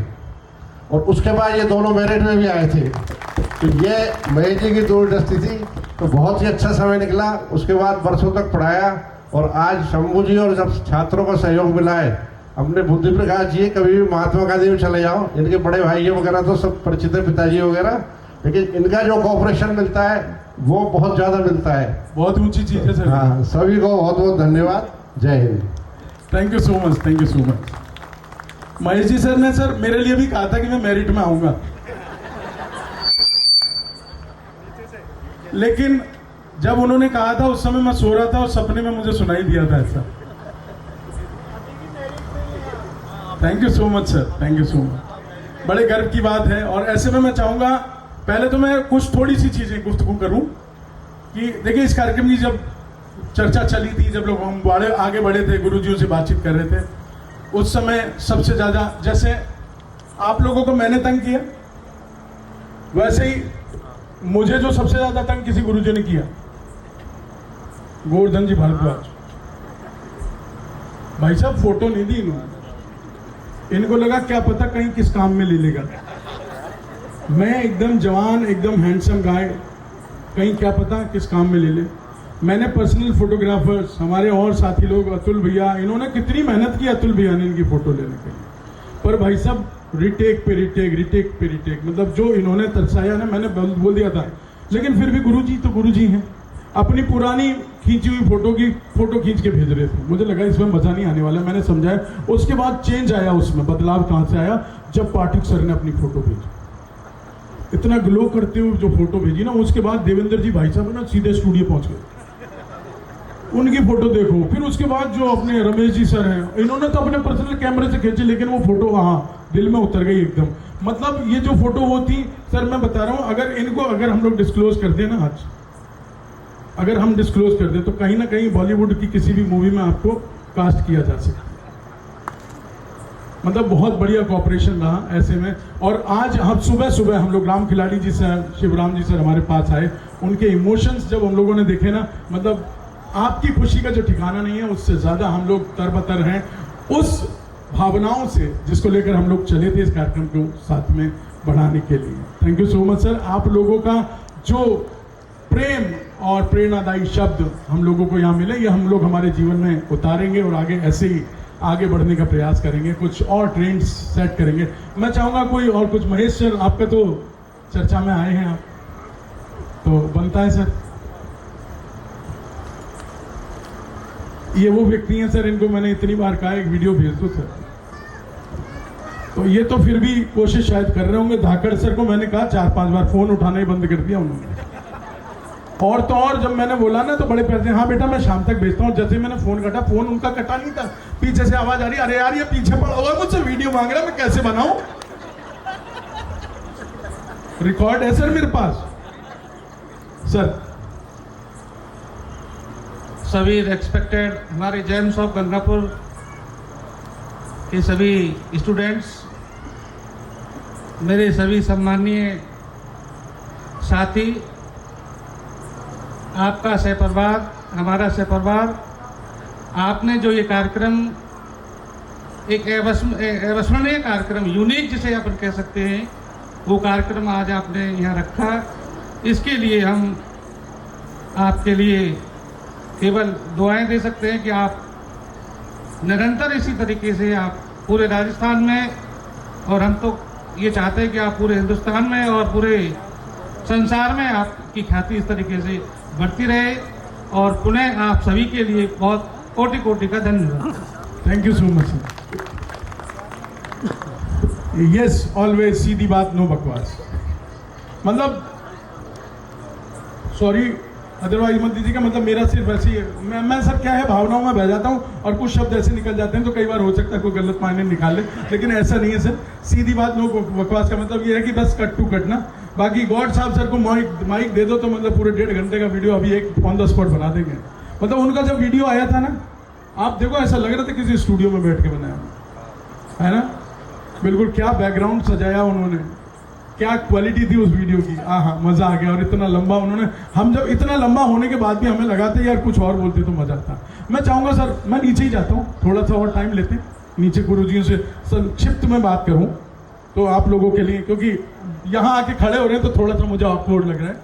S8: और उसके बाद ये दोनों मेरिट में भी आए थे। तो ये महेश जी की दूरदृष्टि थी। तो बहुत ही अच्छा समय निकला। उसके बाद वर्षों तक पढ़ाया और आज शंभू जी और जब छात्रों का सहयोग मिला है, हमने बुद्धि प्रकाश जी कभी भी महात्मा गांधी में चले जाओ, इनके बड़े भाई वगैरह तो सब परिचित है, पिताजी वगैरह, लेकिन इनका जो कोऑपरेशन मिलता है वो बहुत ज़्यादा मिलता है।
S1: बहुत ऊंची चीज है सर।
S8: हाँ, सभी को बहुत बहुत धन्यवाद। जय हिंद।
S1: Thank you so much, thank you so much. Mahesh ji sir ने सर मेरे लिए भी कहा था कि मैं मेरिट में आऊंगा, लेकिन जब उन्होंने कहा था उस समय मैं सो रहा था और सपने में मुझे सुनाई दिया था ऐसा। Thank you so much sir, thank you so much. बड़े गर्व की बात है। और ऐसे में मैं चाहूंगा, पहले तो मैं कुछ थोड़ी सी चीजें गुफ्तगू करूं कि देखिए इस कार्यक्रम की जब चर्चा चली थी, जब लोग हम बड़े आगे बढ़े थे, गुरुजियों से बातचीत कर रहे थे, उस समय सबसे ज्यादा जैसे आप लोगों को मैंने तंग किया, वैसे ही मुझे जो सबसे ज्यादा तंग किसी गुरुजी ने किया, गोवर्धन जी भारद्वाज भाई साहब। फोटो नहीं दी इन्होंने, इनको लगा क्या पता कहीं किस काम में ले लेगा। मैं एकदम जवान, एकदम हैंडसम गाय, कहीं क्या पता किस काम में ले ले। मैंने पर्सनल फोटोग्राफर्स हमारे और साथी लोग, अतुल भैया, इन्होंने कितनी मेहनत की अतुल भैया ने इनकी फोटो लेने के लिए, पर भाई साहब रिटेक पे रिटेक, मतलब जो इन्होंने तरसाया ना, मैंने बोल दिया था, लेकिन फिर भी गुरुजी तो गुरुजी हैं, अपनी पुरानी खींची हुई फोटो खींच के भेज रहे थे। मुझे लगा इसमें मजा नहीं आने वाला, मैंने समझाया। उसके बाद चेंज आया, उसमें बदलाव कहाँ से आया, जब पाठक सर ने अपनी फोटो भेजी, इतना ग्लो करते हुए जो फोटो भेजी ना, उसके बाद देवेंद्र जी भाई साहब ना सीधे स्टूडियो पहुंच गए, उनकी फोटो देखो। फिर उसके बाद जो अपने रमेश जी सर हैं, इन्होंने तो अपने पर्सनल कैमरे से खींची, लेकिन वो फोटो वहाँ दिल में उतर गई एकदम। मतलब ये जो फोटो वो थी सर, मैं बता रहा हूँ, अगर हम लोग डिस्क्लोज कर दें ना आज, अगर हम डिस्क्लोज कर दें तो कहीं ना कहीं बॉलीवुड की किसी भी मूवी में आपको कास्ट किया जा सकता है। मतलब बहुत बढ़िया कोऑपरेशन रहा ऐसे में। और आज हम सुबह हम लोग राम खिलाड़ी जी से, शिवराम जी सर हमारे पास आए, उनके इमोशंस जब हम लोगों ने देखे ना, मतलब आपकी खुशी का जो ठिकाना नहीं है, उससे ज्यादा हम लोग तरबतर हैं उस भावनाओं से जिसको लेकर हम लोग चले थे इस कार्यक्रम को साथ में बढ़ाने के लिए। Thank you so much sir. आप लोगों का जो प्रेम और प्रेरणादायी शब्द हम लोगों को यहाँ मिले, ये हम लोग हमारे जीवन में उतारेंगे और आगे ऐसे ही आगे बढ़ने का प्रयास करेंगे, कुछ और ट्रेंड्स सेट करेंगे। मैं चाहूंगा कोई और कुछ, महेश सर आपका तो चर्चा में आए हैं, आप तो बनता है सर। ये वो व्यक्ति हैं सर, इनको मैंने इतनी बार कहा एक वीडियो भेज दो सर, तो ये तो फिर भी कोशिश शायद कर रहे होंगे। धाकड़ सर को मैंने कहा 4-5 बार, फोन उठाना ही बंद कर दिया उन्होंने। और तो और जब मैंने बोला ना तो बड़े प्यार से, हाँ बेटा मैं शाम तक भेजता हूँ। जैसे मैंने फोन काटा, फोन उनका कटा नहीं था, पीछे से आवाज आ रही, अरे यार ये पीछे पड़ा हुआ मुझसे वीडियो मांग रहा है, मैं कैसे बनाऊं? रिकॉर्ड है सर मेरे पास। सर
S10: सभी रेस्पेक्टेड हमारे जेम्स ऑफ गंगापुर के सभी स्टूडेंट्स, मेरे सभी सम्माननीय साथी, आपका सहपरिवार, हमारा सहपरिवार, आपने जो ये कार्यक्रम, एक अविस्मरणीय कार्यक्रम, यूनिक जिसे अपन कह सकते हैं, वो कार्यक्रम आज आपने यहाँ रखा, इसके लिए हम आपके लिए केवल दुआएं दे सकते हैं कि आप निरंतर इसी तरीके से आप पूरे राजस्थान में, और हम तो ये चाहते हैं कि आप पूरे हिंदुस्तान में और पूरे संसार में आपकी ख्याति इस तरीके से बढ़ती रहे। और पुनः आप सभी के लिए बहुत कोटि कोटि का धन्यवाद।
S1: Thank you so much. Yes, always सीधी बात, नो बकवास। मतलब सॉरी अदरवाइज मत दीजिएगा, मतलब मेरा सिर्फ ऐसे ही मैं सर क्या है, भावनाओं में बह जाता हूँ और कुछ शब्द ऐसे निकल जाते हैं तो कई बार हो सकता है कोई गलत मायने निकाल ले, लेकिन ऐसा नहीं है सर। सीधी बात, नो बकवास का मतलब ये है कि बस कट टू कट ना। बाकी गॉड साहब सर को माइक दे दो तो मतलब पूरे 1.5 घंटे का वीडियो अभी एक ऑन द स्पॉट बना देंगे। मतलब उनका जब वीडियो आया था ना, आप देखो ऐसा लग रहा था किसी स्टूडियो में बैठ के बनाया है ना, बिल्कुल क्या बैकग्राउंड सजाया उन्होंने, क्या क्वालिटी थी उस वीडियो की। हाँ, मजा आ गया। और इतना लंबा उन्होंने, हम जब इतना लंबा होने के बाद भी हमें लगा था यार कुछ और बोलते तो मजा आता। मैं चाहूंगा सर, मैं नीचे ही जाता हूँ, थोड़ा सा और टाइम लेते नीचे गुरुजियों से संक्षिप्त में बात करूँ तो आप लोगों के लिए, क्योंकि यहाँ आके खड़े हो रहे हैं तो थोड़ा सा मुझे ऑकवर्ड लग रहा है।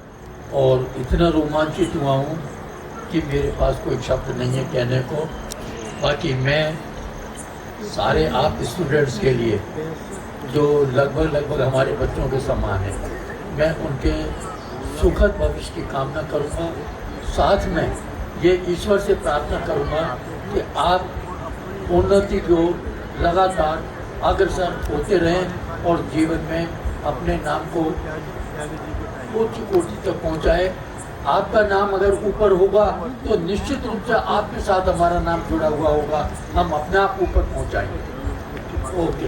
S11: और इतना रोमांचित हुआ हूँ कि मेरे पास कोई शब्द नहीं है कहने को। बाकी मैं सारे आप स्टूडेंट्स के लिए जो लगभग हमारे बच्चों के समान है, मैं उनके सुखद भविष्य की कामना करूँगा। साथ में ये ईश्वर से प्रार्थना करूँगा कि आप उन्नति को लगातार अग्रसर होते रहें और जीवन में अपने नाम को उच्च कोटि तक पहुँचाए। आपका नाम अगर ऊपर होगा तो निश्चित रूप से आपके साथ हमारा नाम जुड़ा हुआ होगा, हम अपने आप ऊपर पहुँचाएंगे। Okay,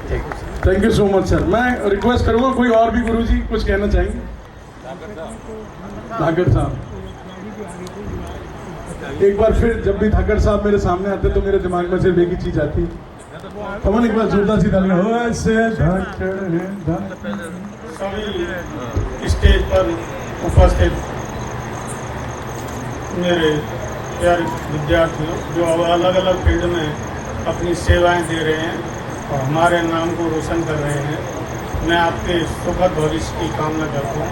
S1: thank you so much sir. मैं रिक्वेस्ट करूंगा कोई और भी गुरुजी कुछ कहना चाहेंगे? धाकड़ साहब, एक बार फिर जब भी धाकड़ साहब मेरे सामने आते तो मेरे दिमाग में सिर्फ एक ही चीज आती, कमन एक बार जोरदार सी तालियां हो ऐसे
S12: सभी स्टेज पर उपस्थित मेरे प्यारे विद्यार्थियों जो अलग अलग फील्ड में अपनी सेवाएं दे रहे हैं और हमारे नाम को रोशन कर रहे हैं, मैं आपके सुखद भविष्य की कामना करता हूँ।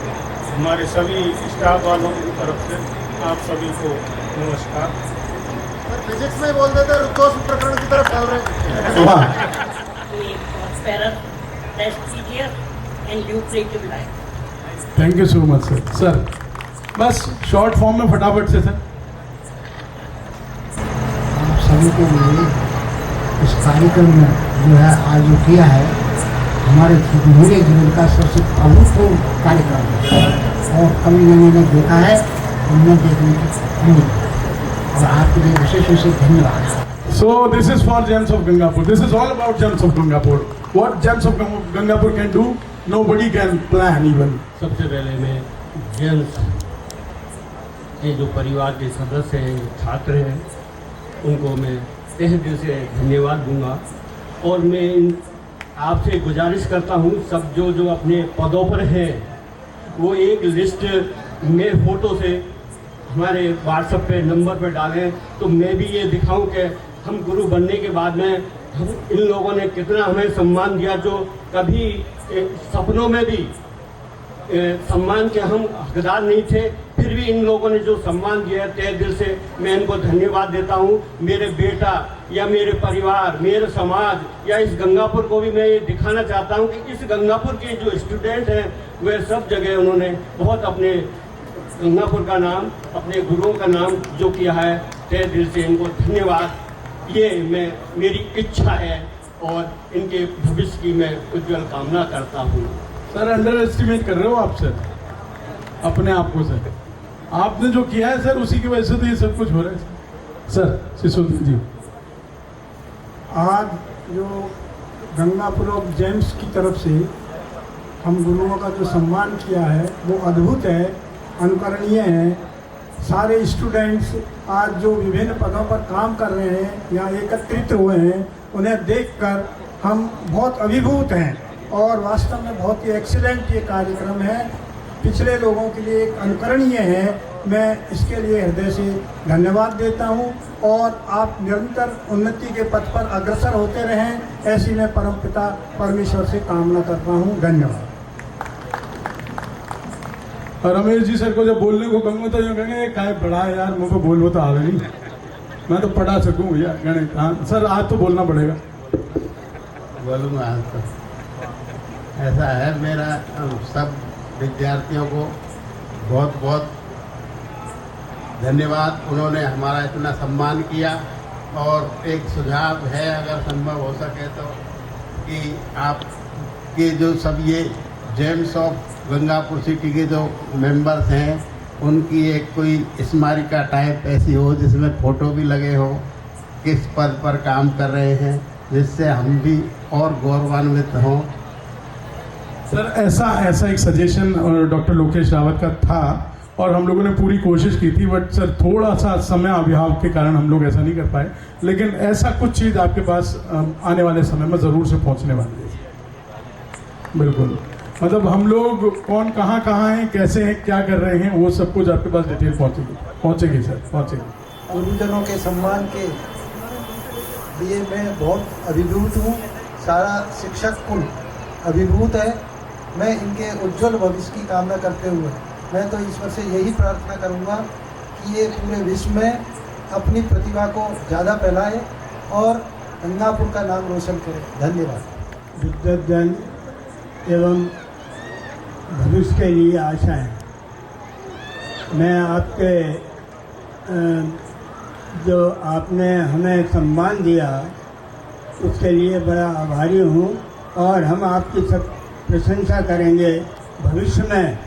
S12: हमारे सभी स्टाफ वालों की तरफ से आप सभी को नमस्कार।
S9: फिजिक्स में बोल देते रुतोष प्रकरण की तरफ चल रहे
S1: वाह, thank you so much sir. Sir बस शॉर्ट फॉर्म में फटाफट से सर।
S6: आप सभी के लिए इस कार्यक्रम में जो है आज जो किया है हमारे मेरे जीवन का सबसे अभूतपूर्व कार्यक्रम है और कभी मैंने देखा है उन्हें देखने की उम्मीद और आपके लिए विशेष रूप से धन्यवाद।
S1: So this is for Gems of Gangapur. This is all about Gems of Gangapur. What Gems of Gangapur can do, nobody can plan even.
S13: सबसे पहले मैं जेम्स के जो परिवार के सदस्य हैं, छात्र हैं, उनको मैं तहे दिल से धन्यवाद दूंगा और मैं आपसे गुजारिश करता हूँ सब जो अपने पदों पर हैं वो एक लिस्ट में फ़ोटो से हमारे व्हाट्सएप पे नंबर पे डालें तो मैं भी ये दिखाऊं कि हम गुरु बनने के बाद में हम इन लोगों ने कितना हमें सम्मान दिया जो कभी सपनों में भी सम्मान के हम हकदार नहीं थे, फिर भी इन लोगों ने जो सम्मान दिया है तहे दिल से मैं इनको धन्यवाद देता हूँ। मेरे बेटा या मेरे परिवार, मेरे समाज या इस गंगापुर को भी मैं ये दिखाना चाहता हूँ कि इस गंगापुर के जो स्टूडेंट हैं वे सब जगह उन्होंने बहुत अपने गंगापुर का नाम, अपने गुरुओं का नाम जो किया है, तहे दिल से इनको धन्यवाद। ये मेरी इच्छा है और इनके भविष्य की मैं उज्जवल कामना करता हूँ।
S1: सर अंडर एस्टिमेट कर रहे हो आप सर अपने आप को सर। आपने जो किया है सर उसी की वजह से तो ये सब कुछ हो रहा है सर। सिसोदिया जी,
S5: आज जो गंगापुर ऑफ जेम्स की तरफ से हम गुरुओं का जो सम्मान किया है वो अद्भुत है, अनुकरणीय है। सारे स्टूडेंट्स आज जो विभिन्न पदों पर काम कर रहे हैं यहाँ एकत्रित हुए हैं, उन्हें देखकर हम बहुत अभिभूत हैं और वास्तव में बहुत ही एक्सीलेंट ये कार्यक्रम है, पिछले लोगों के लिए एक अनुकरणीय है। मैं इसके लिए हृदय से धन्यवाद देता हूँ और आप निरंतर उन्नति के पथ पर अग्रसर होते रहें, ऐसी मैं परमपिता परमेश्वर से कामना करता हूँ। धन्यवाद।
S1: और रमेश जी सर को जब बोलने को कहूँगा तो कहेंगे काय बड़ा है यार, मुझको बोलना तो आवे नहीं, मैं तो पढ़ा सकूँ भैया गणित। हाँ सर आज तो बोलना पड़ेगा।
S6: बोलूँगा आज तो ऐसा है। मेरा सब विद्यार्थियों को बहुत बहुत धन्यवाद, उन्होंने हमारा इतना सम्मान किया। और एक सुझाव है अगर संभव हो सके तो कि आपके जो सब ये जेम्स ऑफ गंगापुर सिटी के जो मेंबर्स हैं उनकी एक कोई स्मारिका टाइप ऐसी हो जिसमें फ़ोटो भी लगे हो, किस पद पर काम कर रहे हैं, जिससे हम भी और गौरवान्वित हों।
S1: सर ऐसा एक सजेशन डॉक्टर लोकेश रावत का था और हम लोगों ने पूरी कोशिश की थी, बट सर थोड़ा सा समय अभाव के कारण हम लोग ऐसा नहीं कर पाए। लेकिन ऐसा कुछ चीज़ आपके पास आने वाले समय में ज़रूर से पहुंचने वाली है। बिल्कुल, मतलब हम लोग कौन कहाँ हैं, कैसे हैं, क्या कर रहे हैं, वो सब कुछ आपके पास डिटेल पहुँचेगी सर, पहुँचेगी।
S4: गुरुजनों के सम्मान के लिए मैं बहुत अभिभूत हूँ, सारा शिक्षक कुल अभिभूत है। मैं इनके उज्जवल भविष्य की कामना करते हुए मैं तो ईश्वर से यही प्रार्थना करूँगा कि ये पूरे विश्व में अपनी प्रतिभा को ज़्यादा फैलाए और गंगापुर का नाम रोशन करे। धन्यवाद।
S5: विद्याधन एवं भविष्य के लिए आशाएं। मैं आपके जो आपने हमें सम्मान दिया उसके लिए बड़ा आभारी हूँ और हम आपकी सब प्रशंसा करेंगे, भविष्य में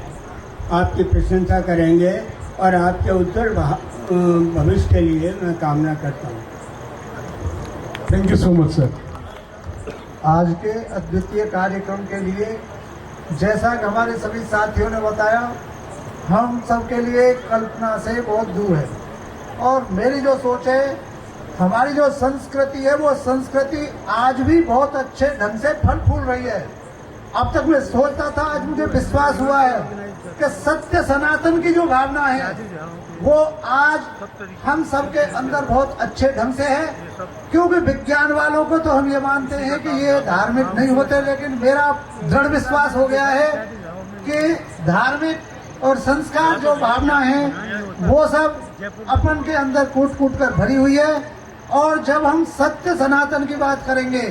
S5: आपकी प्रशंसा करेंगे और आपके उज्जवल भविष्य के लिए मैं कामना करता हूँ।
S1: Thank you so much sir.
S4: आज के अद्वितीय कार्यक्रम के लिए जैसा कि हमारे सभी साथियों ने बताया, हम सबके लिए कल्पना से बहुत दूर है और मेरी जो सोच है, हमारी जो संस्कृति है वो संस्कृति आज भी बहुत अच्छे ढंग से फल फूल रही है। अब तक मैं सोचता था, आज मुझे विश्वास हुआ है कि सत्य सनातन की जो भावना है वो आज हम सबके अंदर बहुत अच्छे ढंग से है। क्योंकि विज्ञान वालों को तो हम ये मानते हैं कि ये धार्मिक नहीं होते, लेकिन मेरा दृढ़ विश्वास हो गया है कि धार्मिक और संस्कार जो भावना है वो सब अपन के अंदर कूट कूट कर भरी हुई है। और जब हम सत्य सनातन की बात करेंगे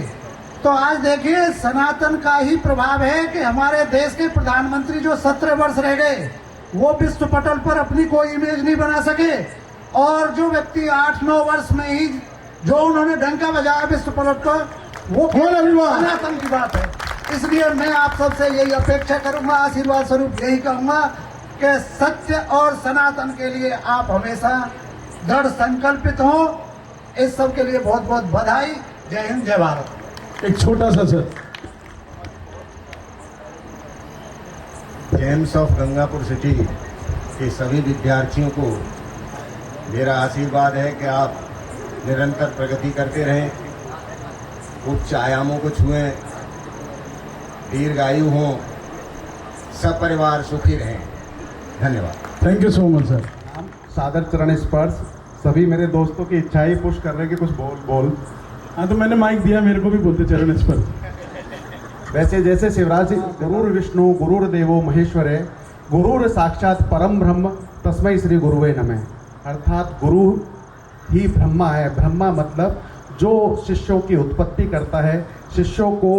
S4: तो आज देखिए सनातन का ही प्रभाव है कि हमारे देश के प्रधानमंत्री जो 17 वर्ष रह गए वो विश्व पटल पर अपनी कोई इमेज नहीं बना सके, और जो व्यक्ति 8-9 वर्ष में ही जो उन्होंने डंका बजाया विश्व पटल पर वो सनातन की बात है। इसलिए मैं आप सबसे यही अपेक्षा करूंगा, आशीर्वाद स्वरूप यही कहूंगा कि सत्य और सनातन के लिए आप हमेशा दृढ़ संकल्पित हो। इस सब के लिए बहुत बहुत बधाई। जय हिंद, जय भारत।
S1: एक छोटा सा sir,
S9: gems of Gangapur city के सभी विद्यार्थियों को मेरा आशीर्वाद है कि आप निरंतर प्रगति करते रहें, उच्च आयामों को छुएं, दीर्घायु हों, सब परिवार सुखी रहें। धन्यवाद।
S1: Thank you so much sir.
S14: सादर चरण स्पर्श। सभी मेरे दोस्तों की इच्छाएं पुश कर रहे हैं कि कुछ बोल।
S1: हाँ तो मैंने माइक दिया, मेरे को भी बोलते चरण स्पर्श।
S14: वैसे जैसे शिवराज जी, गुरुर विष्णु गुरुर्देवो महेश्वरे गुरुर साक्षात परम ब्रह्म तस्मै श्री गुरुवे नमः। अर्थात गुरु ही ब्रह्मा है। ब्रह्मा मतलब जो शिष्यों की उत्पत्ति करता है, शिष्यों को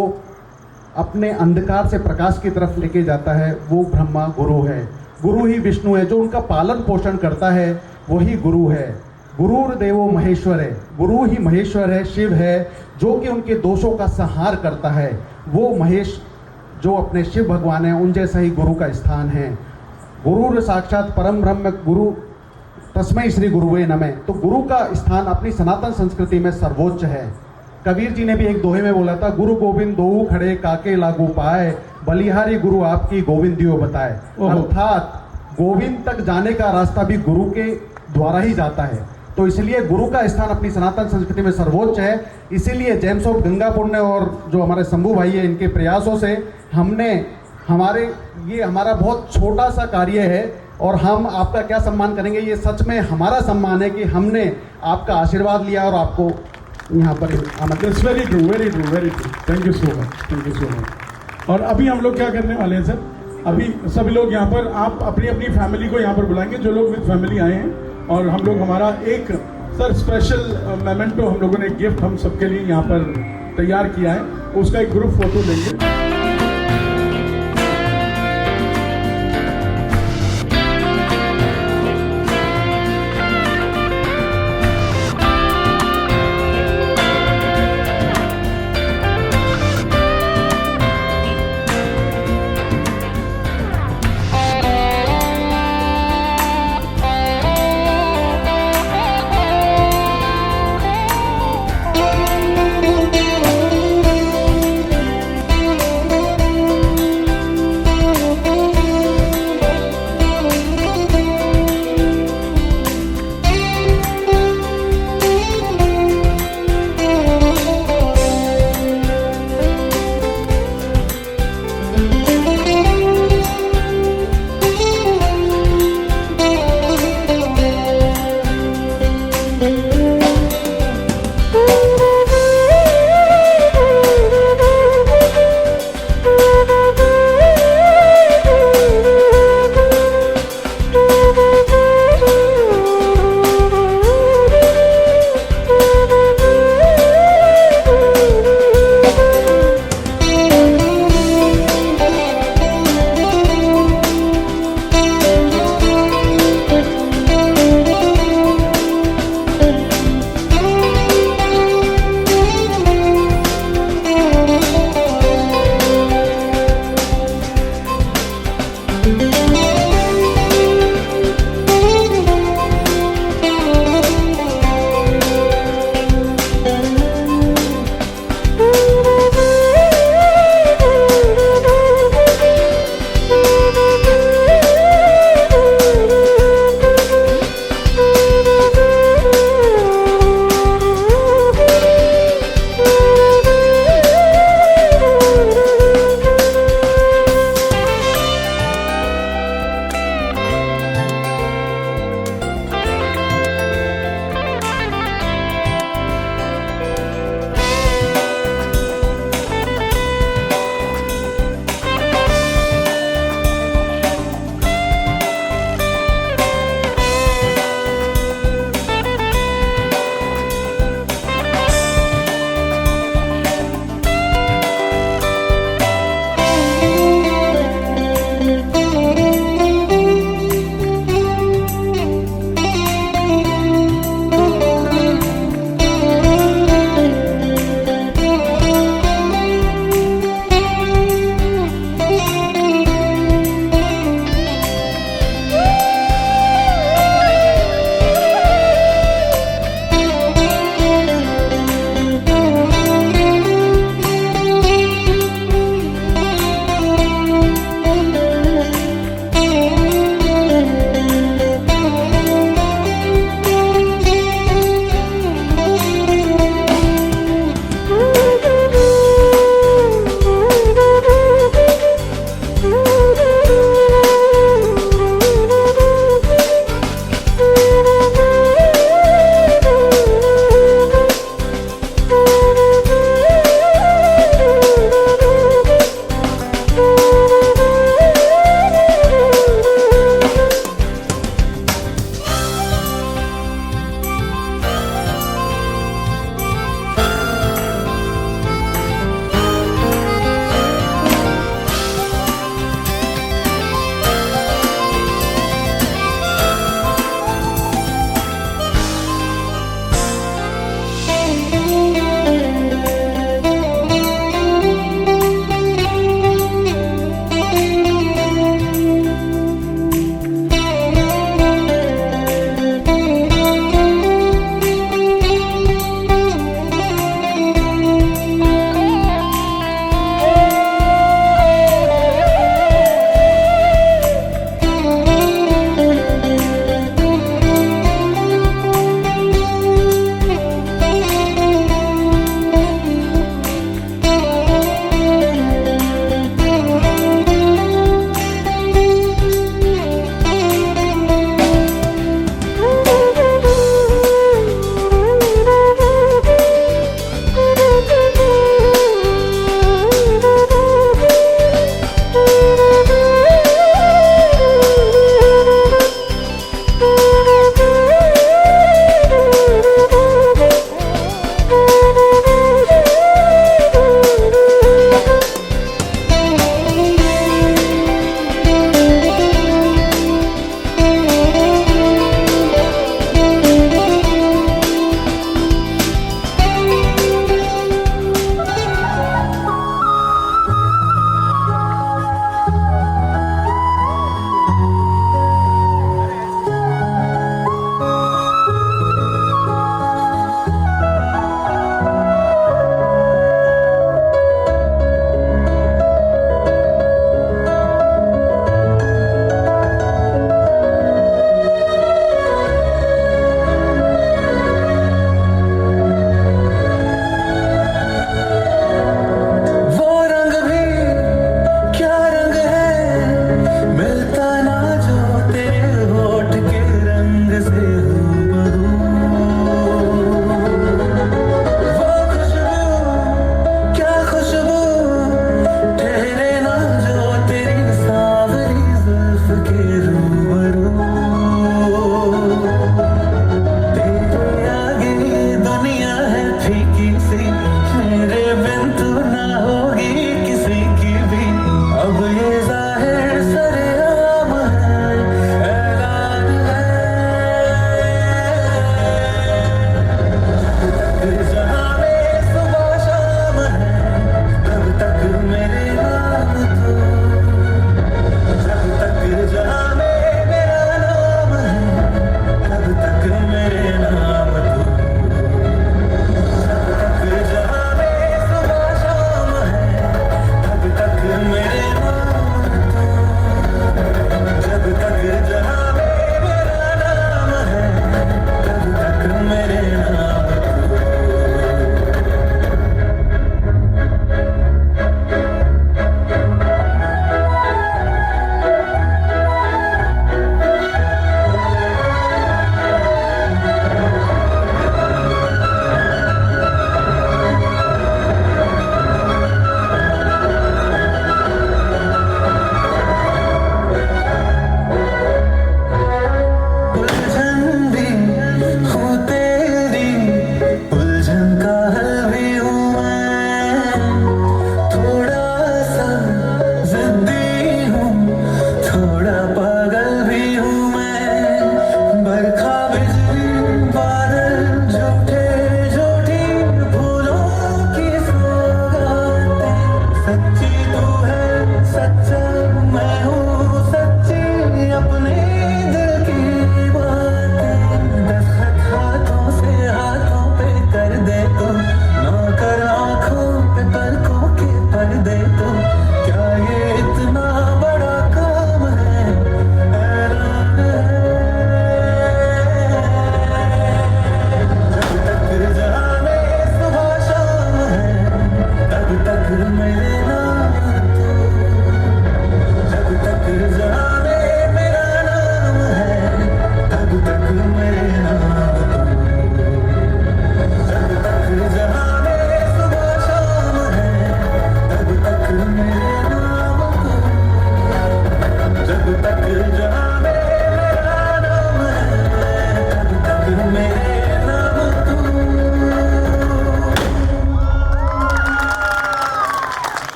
S14: अपने अंधकार से प्रकाश की तरफ लेके जाता है, वो ब्रह्मा गुरु है। गुरु ही विष्णु है, जो उनका पालन पोषण करता है वही गुरु है। गुरुर देवो महेश्वर है, गुरु ही महेश्वर है, शिव है, जो कि उनके दोषों का संहार करता है। वो महेश जो अपने शिव भगवान हैं, उन जैसा ही गुरु का स्थान है। गुरुर साक्षात परम ब्रह्म गुरु तस्मै श्री गुरुवे नमः। तो गुरु का स्थान अपनी सनातन संस्कृति में सर्वोच्च है। कबीर जी ने भी एक दोहे में बोला था, गुरु गोविंद दोऊ खड़े काके लागू पाए, बलिहारी गुरु आपकी गोविंदियो बताए। अर्थात गोविंद तक जाने का रास्ता भी गुरु के द्वारा ही जाता है। तो इसलिए गुरु का स्थान अपनी सनातन संस्कृति में सर्वोच्च है। इसीलिए जेम्स ऑफ गंगापुर ने और जो हमारे शंभू भाई है, इनके प्रयासों से ये हमारा बहुत छोटा सा कार्य है, और हम आपका क्या सम्मान करेंगे, ये सच में हमारा सम्मान है कि हमने आपका आशीर्वाद लिया और आपको यहाँ पर आमंत्रित।
S1: Very true, very true, very true. Thank you so much, thank you so much. और अभी हम लोग क्या करने वाले हैं सर, अभी सभी लोग यहाँ पर, आप अपनी अपनी फैमिली को यहाँ पर बुलाएंगे, जो लोग विद फैमिली आए हैं, और हम लोग हमारा एक सर स्पेशल मोमेंटो हम लोगों ने एक गिफ्ट हम सबके लिए यहाँ पर तैयार किया है, उसका एक ग्रुप फोटो लेंगे।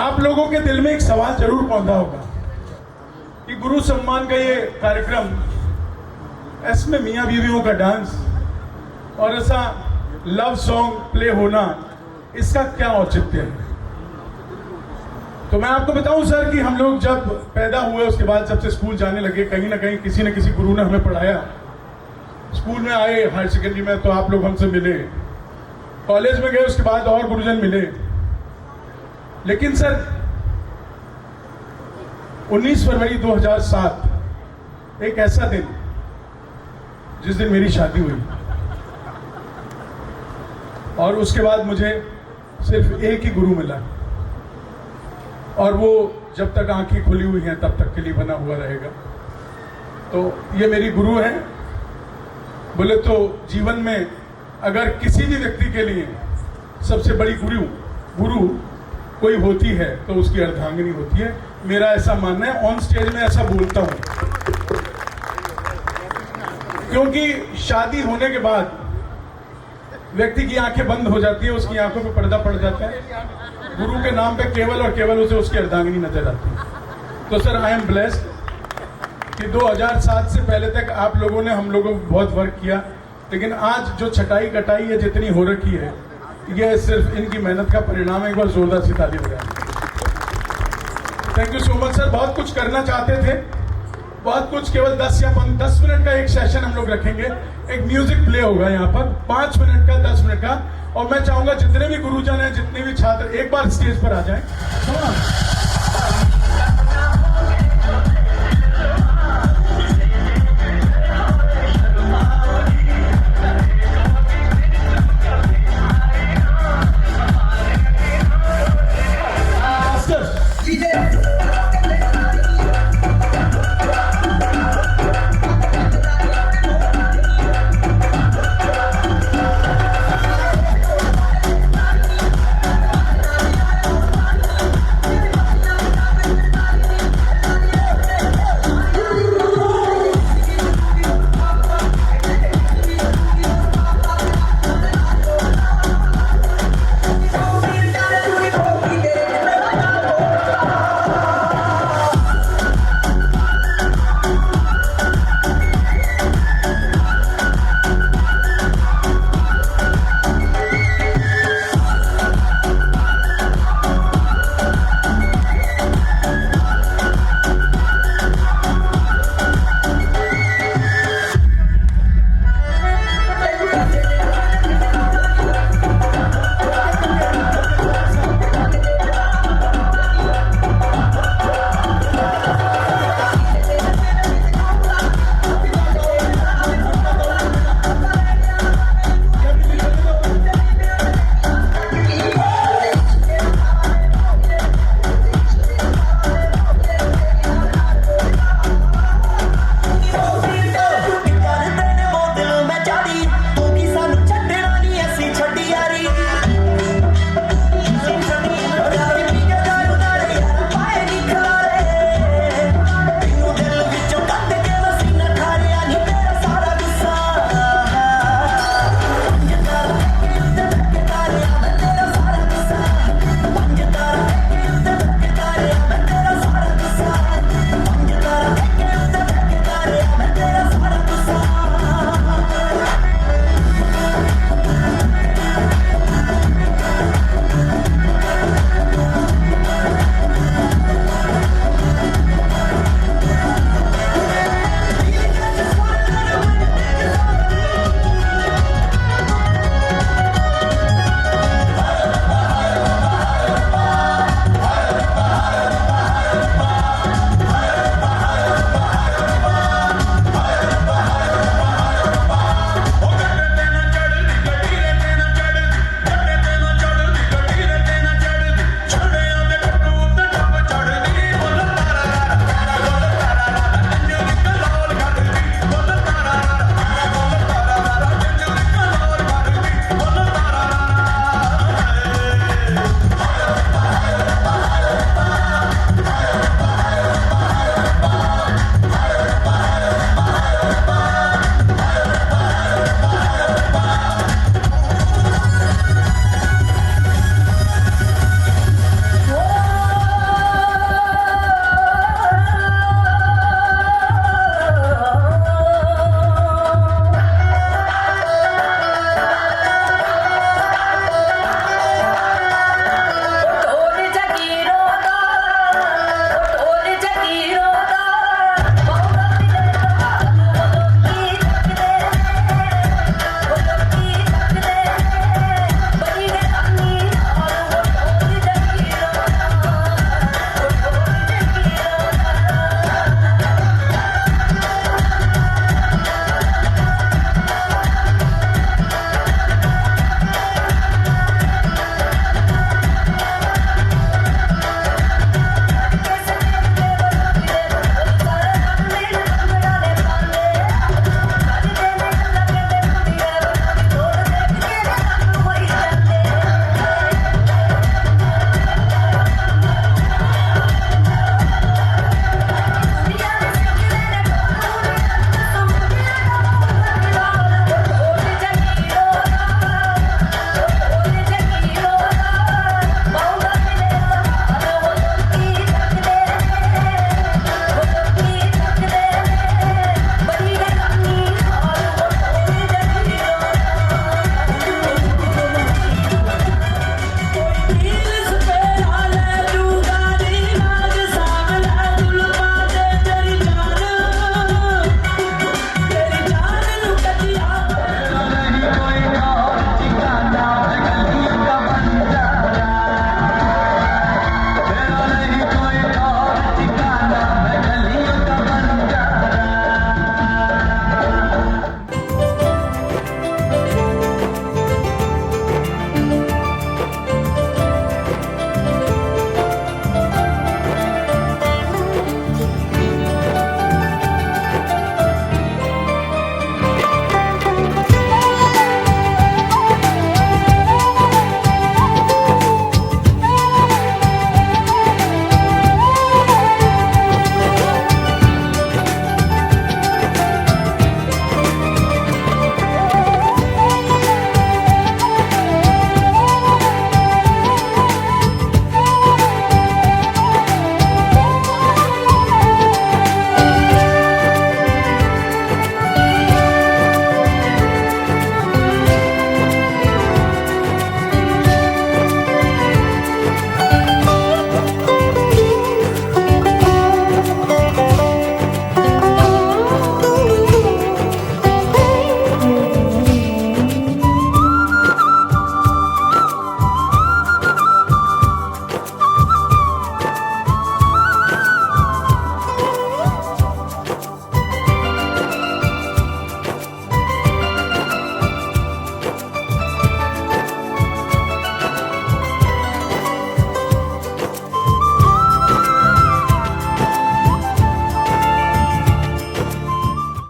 S1: आप लोगों के दिल में एक सवाल जरूर पौधा होगा कि गुरु सम्मान का ये कार्यक्रम, इसमें मियाँ बीवियों का डांस और ऐसा लव सॉन्ग प्ले होना, इसका क्या औचित्य है? तो मैं आपको बताऊं सर कि हम लोग जब पैदा हुए उसके बाद जब से स्कूल जाने लगे, कहीं ना कहीं किसी न किसी गुरु ने हमें पढ़ाया। स्कूल में आए, हायर सेकेंडरी में तो आप लोग हमसे मिले, कॉलेज में गए उसके बाद और गुरुजन मिले। लेकिन सर 19 फरवरी 2007 एक ऐसा दिन जिस दिन मेरी शादी हुई, और उसके बाद मुझे सिर्फ एक ही गुरु मिला, और वो जब तक आंखें खुली हुई हैं तब तक के लिए बना हुआ रहेगा। तो ये मेरी गुरु हैं। बोले तो जीवन में अगर किसी भी व्यक्ति के लिए सबसे बड़ी गुरु कोई होती है तो उसकी अर्धांगिनी होती है। मेरा ऐसा मानना है, ऑन स्टेज में ऐसा बोलता हूं, क्योंकि शादी होने के बाद व्यक्ति की आंखें बंद हो जाती है, उसकी आंखों पे पर्दा पड़ जाता है, गुरु के नाम पे केवल और केवल उसे उसकी अर्धांगिनी नजर आती है। तो सर आई एम ब्लेस्ड कि 2007 से पहले तक आप लोगों ने हम लोगों को बहुत वर्क किया, लेकिन आज जो छटाई कटाई है जितनी हो रखी है, यह सिर्फ इनकी मेहनत का परिणाम है। एक बार जोरदार सी ताली बजाएं। Thank you so much sir. बहुत कुछ करना चाहते थे, बहुत कुछ, केवल 10 मिनट का एक सेशन हम लोग रखेंगे। एक म्यूजिक प्ले होगा यहाँ पर 5 मिनट का, 10 मिनट का, और मैं चाहूंगा जितने भी गुरुजन हैं, जितने भी छात्र, एक बार स्टेज पर आ जाएं।